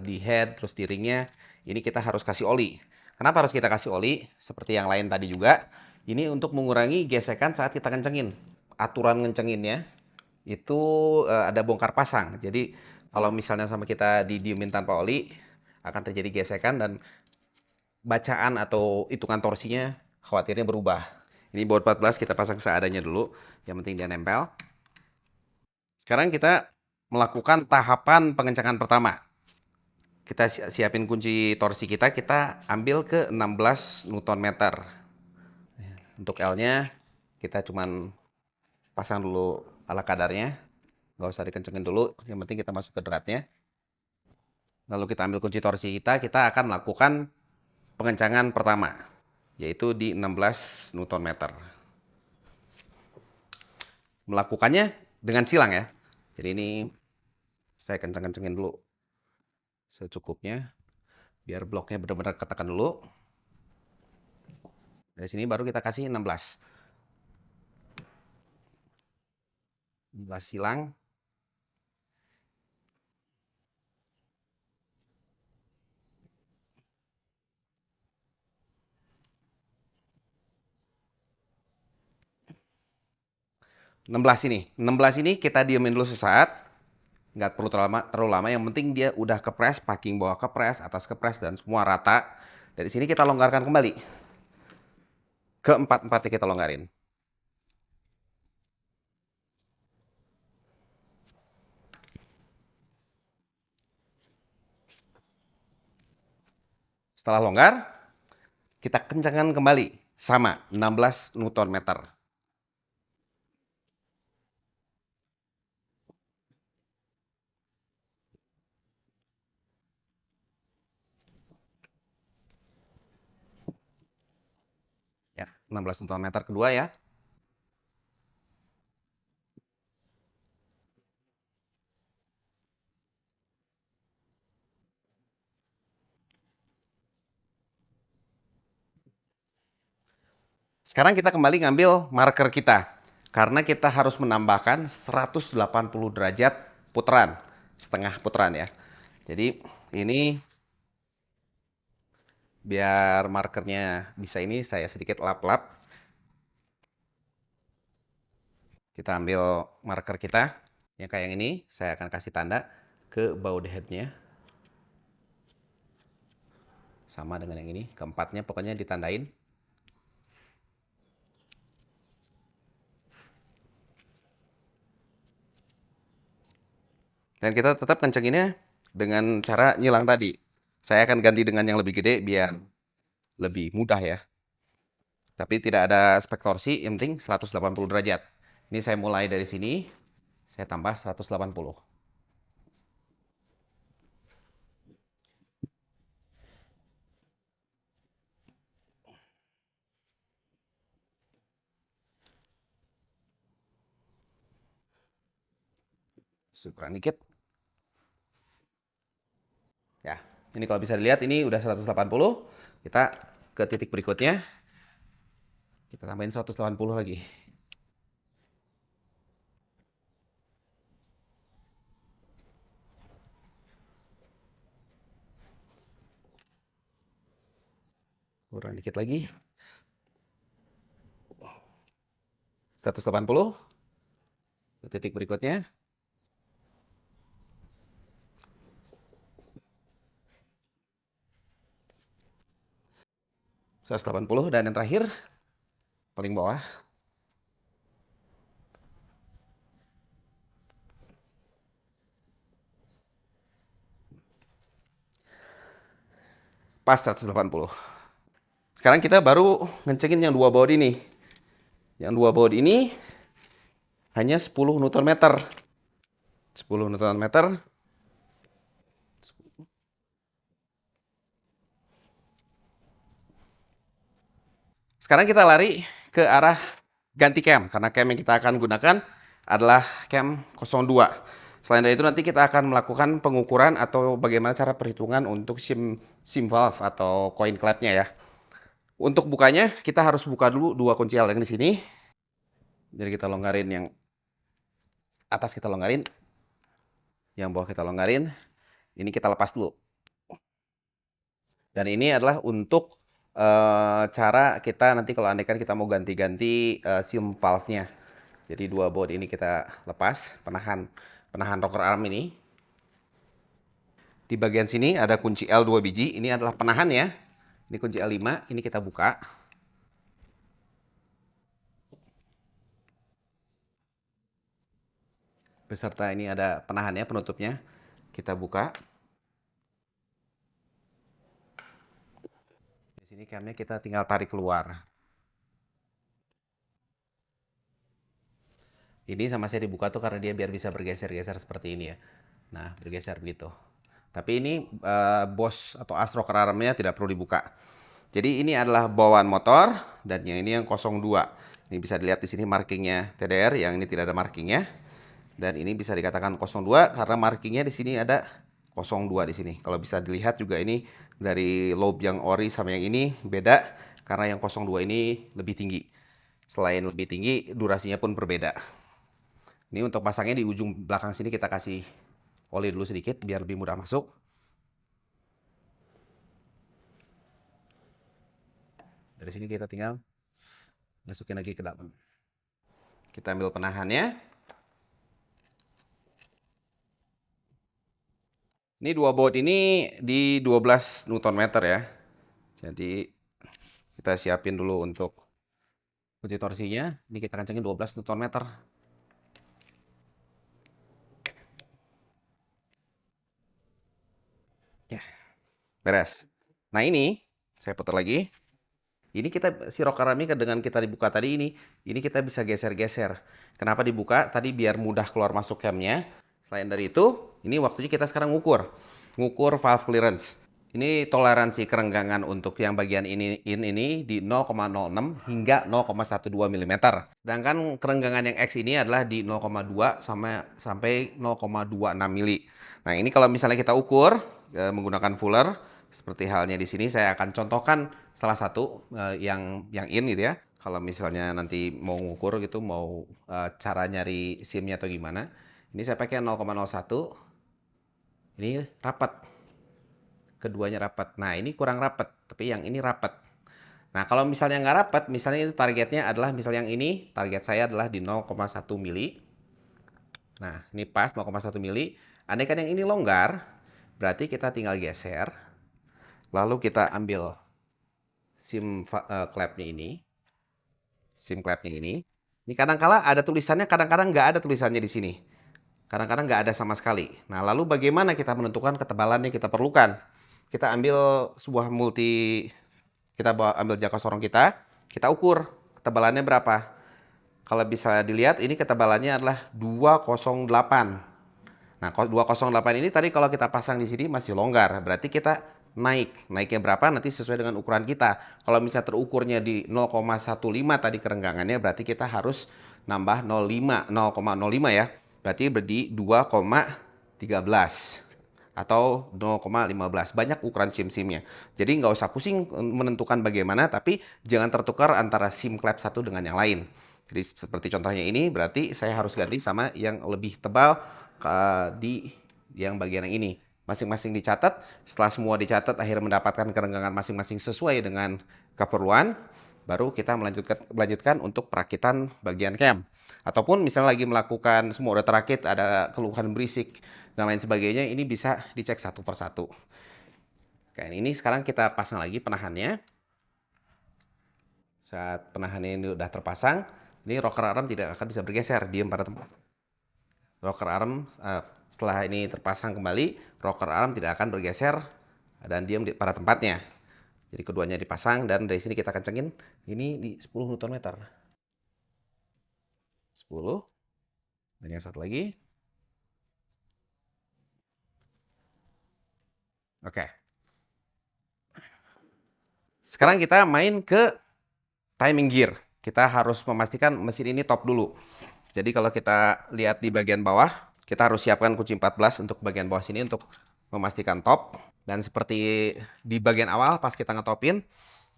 di head terus di ringnya ini kita harus kasih oli. Kenapa harus kita kasih oli? Seperti yang lain tadi juga. Ini untuk mengurangi gesekan saat kita kencengin. Aturan ngencenginnya itu ada bongkar pasang. Jadi kalau misalnya sama kita didiemin tanpa oli akan terjadi gesekan dan bacaan atau hitungan torsinya khawatirnya berubah. Ini baut 14 kita pasang seadanya dulu. Yang penting dia nempel. Sekarang kita melakukan tahapan pengencangan pertama. Kita siapin kunci torsi kita ambil ke 16 Nm. Untuk L-nya kita cuman pasang dulu ala kadarnya. Nggak usah dikencengin dulu. Yang penting kita masuk ke dratnya. Lalu kita ambil kunci torsi kita akan melakukan pengencangan pertama, yaitu di 16 Nm. Melakukannya dengan silang ya. Jadi ini saya kenceng-kencengin dulu secukupnya, biar bloknya benar-benar ketekan dulu. Dari sini baru kita kasih 16 silang. enam belas ini kita diemin dulu sesaat, nggak perlu terlalu lama. Yang penting dia udah kepres, packing bawah kepres, atas kepres dan semua rata. Dari sini kita longgarkan kembali. Keempat-empatnya kita longgarin. Setelah longgar, kita kencangkan kembali sama 16 Nm. 16 Nm kedua ya. Sekarang kita kembali ngambil marker kita. Karena kita harus menambahkan 180 derajat putaran. Setengah putaran ya. Jadi ini biar markernya bisa ini saya sedikit lap-lap. Kita ambil marker kita. Yang kayak yang ini saya akan kasih tanda ke body headnya. Sama dengan yang ini. Keempatnya pokoknya ditandain. Dan kita tetap kencenginnya dengan cara nyilang tadi. Saya akan ganti dengan yang lebih gede biar lebih mudah ya. Tapi tidak ada aspek torsi, yang penting 180 derajat. Ini saya mulai dari sini, saya tambah 180. Kurang dikit. Ya, ini kalau bisa dilihat ini udah 180. Kita ke titik berikutnya. Kita tambahin 180 lagi. Kurang dikit lagi. 180. Ke titik berikutnya. 180 dan yang terakhir paling bawah. Pas 180. Sekarang kita baru ngencengin yang dua baut ini. Yang dua baut ini hanya 10 Nm. 10 Nm. Sekarang kita lari ke arah ganti cam, karena cam yang kita akan gunakan adalah cam 02. Selain dari itu nanti kita akan melakukan pengukuran atau bagaimana cara perhitungan untuk sim valve atau coin clamp-nya ya. Untuk bukanya kita harus buka dulu dua kunci L yang di sini. Jadi kita longgarin yang atas, kita longgarin, yang bawah kita longgarin. Ini kita lepas dulu. Dan ini adalah untuk cara kita nanti kalau andaikan kita mau ganti-ganti sim valve-nya. Jadi dua baut ini kita lepas, penahan rocker arm ini. Di bagian sini ada kunci L 2 biji, ini adalah penahan ya. Ini kunci L5, ini kita buka. Beserta ini ada penahannya, penutupnya. Kita buka. Di sini camnya kita tinggal tarik keluar. Ini sama saya dibuka tuh karena dia biar bisa bergeser-geser seperti ini ya. Nah, bergeser begitu. Tapi ini bos atau as rocker armnya tidak perlu dibuka. Jadi ini adalah bawaan motor dan yang ini yang 02. Ini bisa dilihat di sini markingnya TDR, yang ini tidak ada markingnya. Dan ini bisa dikatakan 02 karena markingnya di sini ada 02 di sini. Kalau bisa dilihat juga ini dari lobe yang ori sama yang ini beda karena yang 02 ini lebih tinggi. Selain lebih tinggi, durasinya pun berbeda. Ini untuk pasangnya di ujung belakang sini kita kasih oli dulu sedikit biar lebih mudah masuk. Dari sini kita tinggal masukin lagi ke dalam. Kita ambil penahannya. Ini dua baut ini di 12 Nm ya. Jadi kita siapin dulu untuk kunci torsinya. Ini kita kencengin 12 Nm. Ya, beres. Nah ini saya putar lagi. Ini kita si rocker armnya dengan kita dibuka tadi ini kita bisa geser-geser. Kenapa dibuka? Tadi biar mudah keluar masuk camnya. Selain dari itu, ini waktunya kita sekarang ngukur valve clearance. Ini toleransi kerenggangan untuk yang bagian ini di 0,06 hingga 0,12 mm. Sedangkan kerenggangan yang X ini adalah di 0,2 sampai 0,26 mm. Nah, ini kalau misalnya kita ukur menggunakan fuller, seperti halnya di sini saya akan contohkan salah satu yang in gitu ya. Kalau misalnya nanti mau ngukur gitu, mau cara nyari SIM-nya atau gimana. Ini saya pakai 0,01. Ini rapat. Keduanya rapat. Nah, ini kurang rapat, tapi yang ini rapat. Nah, kalau misalnya nggak rapat, misalnya itu targetnya adalah, misal yang ini, target saya adalah di 0,1 mili. Nah, ini pas 0,1 mili. Andaikan yang ini longgar, berarti kita tinggal geser. Lalu kita ambil SIM clamp-nya ini. SIM clamp-nya ini. Ini kadang-kala ada tulisannya, kadang-kadang nggak ada tulisannya di sini. Kadang-kadang nggak ada sama sekali. Nah, lalu bagaimana kita menentukan ketebalan yang kita perlukan? Kita ambil sebuah ambil jangkau sorong kita ukur ketebalannya berapa. Kalau bisa dilihat, ini ketebalannya adalah 208. Nah, 208 ini tadi kalau kita pasang di sini masih longgar, berarti kita naiknya berapa nanti sesuai dengan ukuran kita. Kalau misalnya terukurnya di 0,15 tadi kerenggangannya, berarti kita harus nambah 0,05 ya. Berarti di 2,13 atau 0,15. Banyak ukuran SIM-SIM-nya. Jadi nggak usah pusing menentukan bagaimana, tapi jangan tertukar antara SIM clamp satu dengan yang lain. Jadi seperti contohnya ini, berarti saya harus ganti sama yang lebih tebal di yang bagian yang ini. Masing-masing dicatat, setelah semua dicatat akhirnya mendapatkan kerenggangan masing-masing sesuai dengan keperluan, baru kita melanjutkan untuk perakitan bagian cam. Ataupun misalnya lagi melakukan, semua udah terakit, ada keluhan berisik dan lain sebagainya, ini bisa dicek satu persatu. Oke, ini sekarang kita pasang lagi penahannya. Saat penahannya ini udah terpasang, ini rocker arm tidak akan bisa bergeser, diam pada tempat. Rocker arm setelah ini terpasang kembali, rocker arm tidak akan bergeser dan diam pada tempatnya. Jadi keduanya dipasang dan dari sini kita kencengin ini di 10 Nm. 10. Dan yang satu lagi. Oke. Sekarang kita main ke timing gear. Kita harus memastikan mesin ini top dulu. Jadi kalau kita lihat di bagian bawah, kita harus siapkan kunci 14 untuk bagian bawah sini untuk memastikan top. Dan seperti di bagian awal pas kita ngetopin,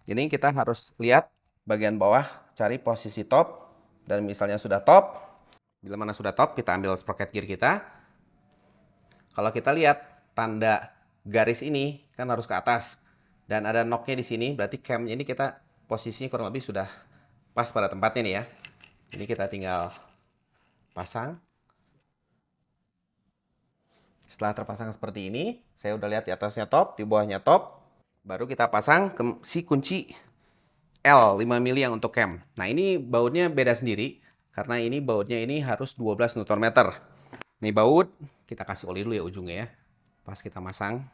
ini kita harus lihat bagian bawah, cari posisi top. Dan misalnya sudah top, bila mana sudah top, kita ambil sprocket gear kita. Kalau kita lihat tanda garis ini kan harus ke atas dan ada knocknya di sini, berarti camnya ini kita posisinya kurang lebih sudah pas pada tempatnya nih ya. Ini kita tinggal pasang. Setelah terpasang seperti ini, saya udah lihat di atasnya top, di bawahnya top, baru kita pasang si kunci L 5 mili yang untuk cam. Nah, ini bautnya beda sendiri karena ini bautnya ini harus 12 Nm. Ini baut kita kasih oli dulu ya ujungnya ya. Pas kita masang.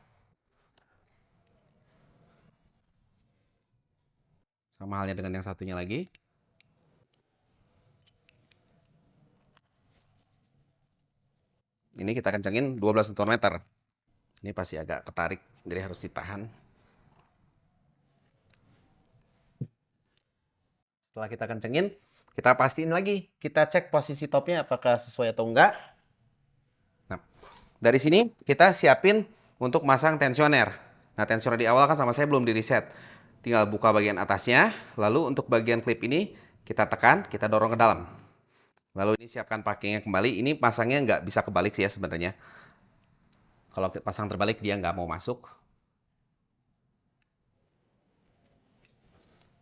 Sama halnya dengan yang satunya lagi. Ini kita kencangin 12 Nm. Ini pasti agak ketarik, jadi harus ditahan. Setelah kita kencengin, kita pastiin lagi. Kita cek posisi topnya apakah sesuai atau enggak. Nah, dari sini kita siapin untuk masang tensioner. Nah, tensioner di awal kan sama saya belum di reset. Tinggal buka bagian atasnya, lalu untuk bagian klip ini kita tekan, kita dorong ke dalam. Lalu ini siapkan packingnya kembali. Ini pasangnya nggak bisa kebalik sih ya sebenarnya. Kalau pasang terbalik dia nggak mau masuk.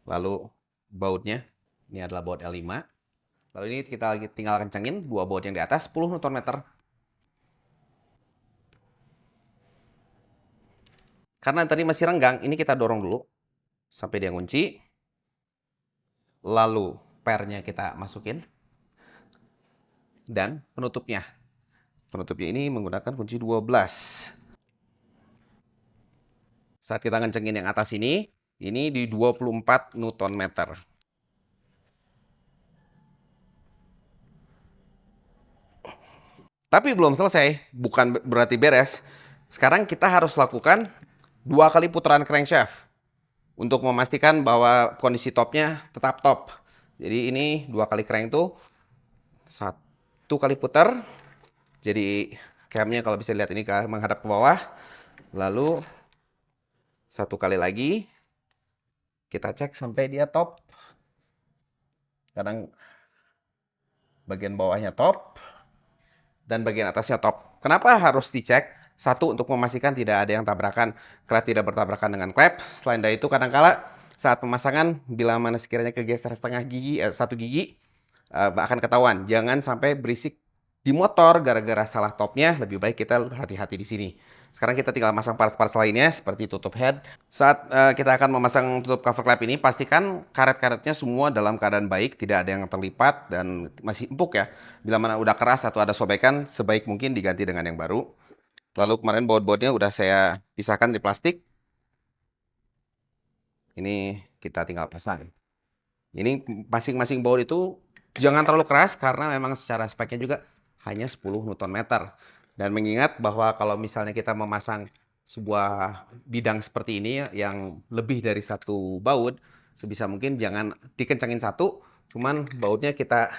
Lalu bautnya, ini adalah baut L5. Lalu ini kita tinggal kencengin dua baut yang di atas 10 Nm. Karena tadi masih renggang, ini kita dorong dulu sampai dia ngunci. Lalu pernya kita masukin. Dan penutupnya. Penutupnya ini menggunakan kunci 12. Saat kita kencengin yang atas ini di 24 Nm. Tapi belum selesai, bukan berarti beres. Sekarang kita harus lakukan 2 kali putaran crankshaft untuk memastikan bahwa kondisi topnya tetap top. Jadi ini 2 kali crank tuh 1 kali putar. Jadi camnya kalau bisa lihat ini menghadap ke bawah. Lalu 1 kali lagi kita cek sampai dia top. Kadang bagian bawahnya top dan bagian atasnya top. Kenapa harus dicek? Satu, untuk memastikan tidak ada yang tabrakan, klep tidak bertabrakan dengan klep. Selain dari itu, kadang-kala saat pemasangan, bila mana sekiranya kegeser setengah gigi, 1 gigi, akan ketahuan. Jangan sampai berisik di motor gara-gara salah topnya. Lebih baik kita hati-hati di sini. Sekarang kita tinggal masang parts-parts lainnya seperti tutup head. Saat kita akan memasang tutup cover klep ini, pastikan karet-karetnya semua dalam keadaan baik, tidak ada yang terlipat dan masih empuk ya. Bila mana udah keras atau ada sobekan, sebaik mungkin diganti dengan yang baru. Lalu kemarin baut-bautnya udah saya pisahkan di plastik. Ini kita tinggal pasang. Ini masing-masing baut itu jangan terlalu keras karena memang secara speknya juga hanya 10 Nm. Dan mengingat bahwa kalau misalnya kita memasang sebuah bidang seperti ini yang lebih dari 1 baut, sebisa mungkin jangan dikencangin satu, cuman bautnya kita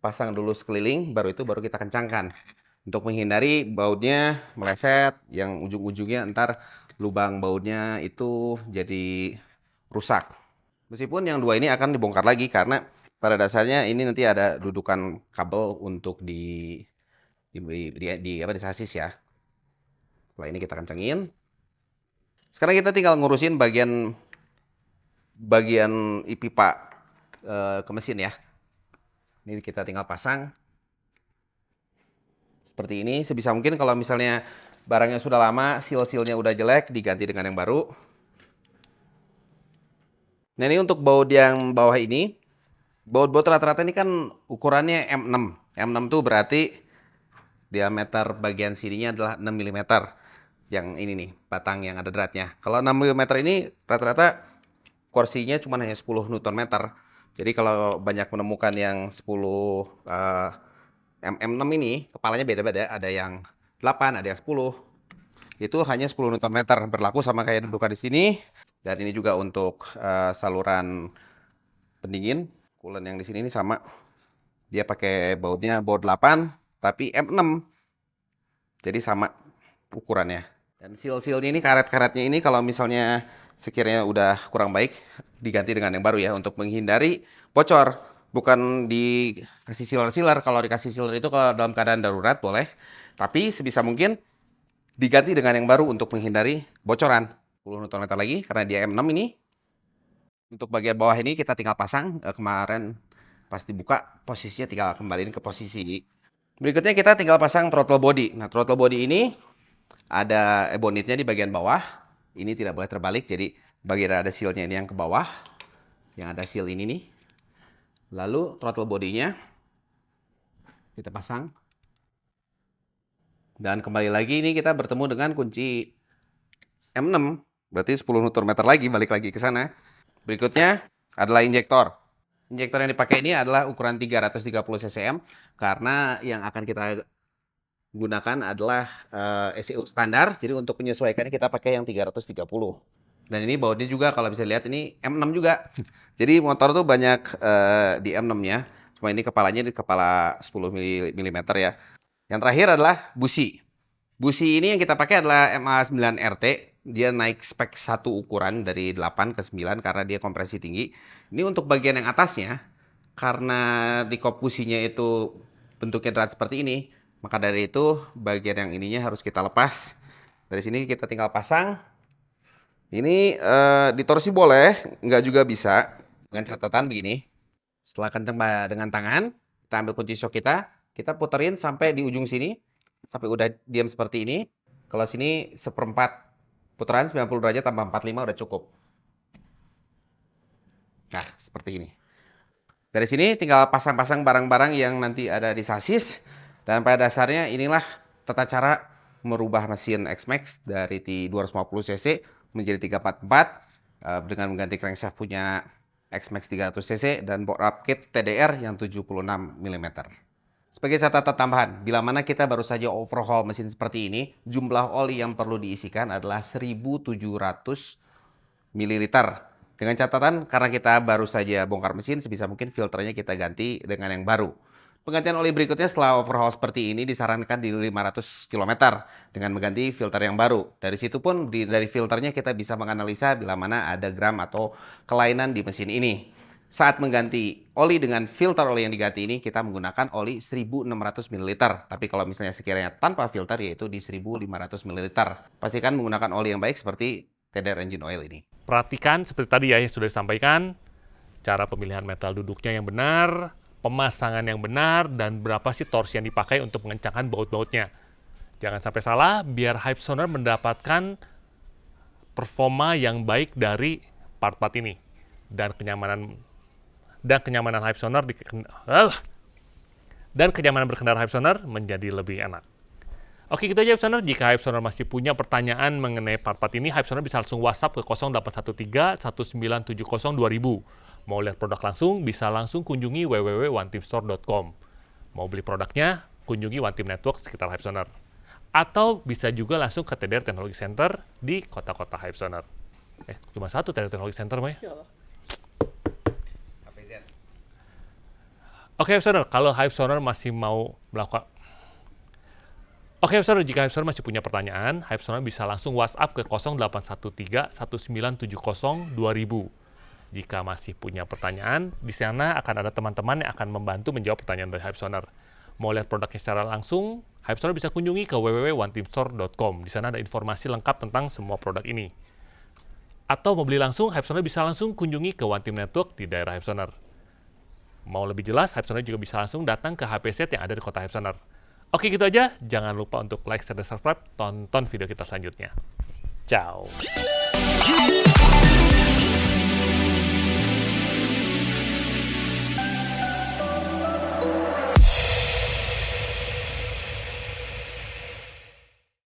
pasang dulu sekeliling, baru kita kencangkan. Untuk menghindari bautnya meleset, yang ujung-ujungnya ntar lubang bautnya itu jadi rusak. Meskipun yang 2 ini akan dibongkar lagi karena pada dasarnya ini nanti ada dudukan kabel untuk di sasis ya. Setelah ini kita kencengin. Sekarang kita tinggal ngurusin bagian pipa ke mesin ya. Ini kita tinggal pasang. Seperti ini, sebisa mungkin kalau misalnya barangnya sudah lama, seal-sealnya udah jelek, diganti dengan yang baru. Nah ini untuk baut yang bawah ini, baut-baut rata-rata ini kan ukurannya M6. M6 tuh berarti diameter bagian sininya adalah 6 mm. Yang ini nih, batang yang ada dratnya. Kalau 6 mm ini rata-rata kursinya cuma hanya 10 Nm. Jadi kalau banyak menemukan yang 10 M6 ini, kepalanya beda-beda. Ada yang 8, ada yang 10. Itu hanya 10 Nm. Berlaku sama kayak dudukan di sini. Dan ini juga untuk saluran pendingin. Coolant yang di sini ini sama. Dia pakai bautnya baut 8, tapi M6. Jadi sama ukurannya. Dan seal-sealnya ini, karet-karetnya ini kalau misalnya sekiranya udah kurang baik, diganti dengan yang baru ya, untuk menghindari bocor. Bukan dikasih sealer-sealer. Kalau dikasih sealer itu kalau dalam keadaan darurat boleh. Tapi sebisa mungkin diganti dengan yang baru untuk menghindari bocoran. 10 Nm lagi karena dia M6 ini. Untuk bagian bawah ini kita tinggal pasang. Kemarin pas dibuka posisinya tinggal kembaliin ke posisi. Berikutnya kita tinggal pasang throttle body. Nah, throttle body ini ada ebonitnya di bagian bawah. Ini tidak boleh terbalik. Jadi bagian ada sealnya ini yang ke bawah. Yang ada seal ini nih. Lalu throttle bodinya kita pasang. Dan kembali lagi ini kita bertemu dengan kunci M6. Berarti 10 Nm lagi, balik lagi ke sana. Berikutnya adalah injektor. Injektor yang dipakai ini adalah ukuran 330 cc karena yang akan kita gunakan adalah ECU standar. Jadi untuk penyesuaiannya kita pakai yang 330. Dan ini bautnya juga kalau bisa lihat ini M6 juga. Jadi motor tuh banyak di M6-nya. Cuma ini kepalanya di kepala 10 mm ya. Yang terakhir adalah busi. Busi ini yang kita pakai adalah MA9RT. Dia naik spek 1 ukuran dari 8 ke 9 karena dia kompresi tinggi. Ini untuk bagian yang atasnya, karena di kop businya itu bentuknya drat seperti ini, maka dari itu bagian yang ininya harus kita lepas. Dari sini kita tinggal pasang. Ini ditorsi boleh, nggak juga bisa. Dengan catatan begini. Setelah kencang dengan tangan, kita ambil kunci shock kita puterin sampai di ujung sini. Sampai udah diam seperti ini. Kalau sini 1/4 putaran 90 derajat tambah 45 udah cukup. Nah, seperti ini. Dari sini tinggal pasang-pasang barang-barang yang nanti ada di sasis. Dan pada dasarnya inilah tata cara merubah mesin X-Max dari T250 cc menjadi 344 dengan mengganti crankshaft punya X-Max 300 cc dan bolt up kit TDR yang 76 mm. Sebagai catatan tambahan, bila mana kita baru saja overhaul mesin seperti ini, jumlah oli yang perlu diisikan adalah 1.700 ml. Dengan catatan, karena kita baru saja bongkar mesin, sebisa mungkin filternya kita ganti dengan yang baru. Penggantian oli berikutnya setelah overhaul seperti ini disarankan di 500 km dengan mengganti filter yang baru. Dari situ pun dari filternya kita bisa menganalisa bila mana ada gram atau kelainan di mesin ini. Saat mengganti oli dengan filter oli yang diganti ini, kita menggunakan oli 1.600 ml. Tapi kalau misalnya sekiranya tanpa filter, yaitu di 1.500 ml. Pastikan menggunakan oli yang baik seperti TDR engine oil ini. Perhatikan seperti tadi ya yang sudah disampaikan, cara pemilihan metal duduknya yang benar, pemasangan yang benar, dan berapa sih torsi yang dipakai untuk mengencangkan baut-bautnya. Jangan sampai salah, biar Hype Sonar mendapatkan performa yang baik dari part-part ini. Dan kenyamanan Hype Sonar dan kenyamanan berkendara Hype Sonar menjadi lebih enak. Oke, gitu aja Hype Sonar. Jika Hype Sonar masih punya pertanyaan mengenai part-part ini, Hype Sonar bisa langsung WhatsApp ke 0813 1970 2000. Mau lihat produk langsung, bisa langsung kunjungi www.oneteamstore.com. Mau beli produknya, kunjungi One Team Network sekitar Hype Sonar. Atau bisa juga langsung ke TDR Technology Center di kota-kota Hype Sonar. Cuma satu TDR Technology Center, Maya. Oke, Hype Sonar, kalau Hype Sonar masih mau melakukan... Oke, Hype Sonar, jika Hype Sonar masih punya pertanyaan, Hype Sonar bisa langsung WhatsApp ke 0813 1970 2000. Jika masih punya pertanyaan, di sana akan ada teman-teman yang akan membantu menjawab pertanyaan dari Hype Sonar. Mau lihat produknya secara langsung, Hype Sonar bisa kunjungi ke www.oneteamstore.com. Di sana ada informasi lengkap tentang semua produk ini. Atau mau beli langsung, Hype Sonar bisa langsung kunjungi ke One Team Network di daerah Hype Sonar. Mau lebih jelas, Hype Sonar juga bisa langsung datang ke HP Set yang ada di kota Hype Sonar. Oke, gitu aja. Jangan lupa untuk like, share, dan subscribe. Tonton video kita selanjutnya. Ciao.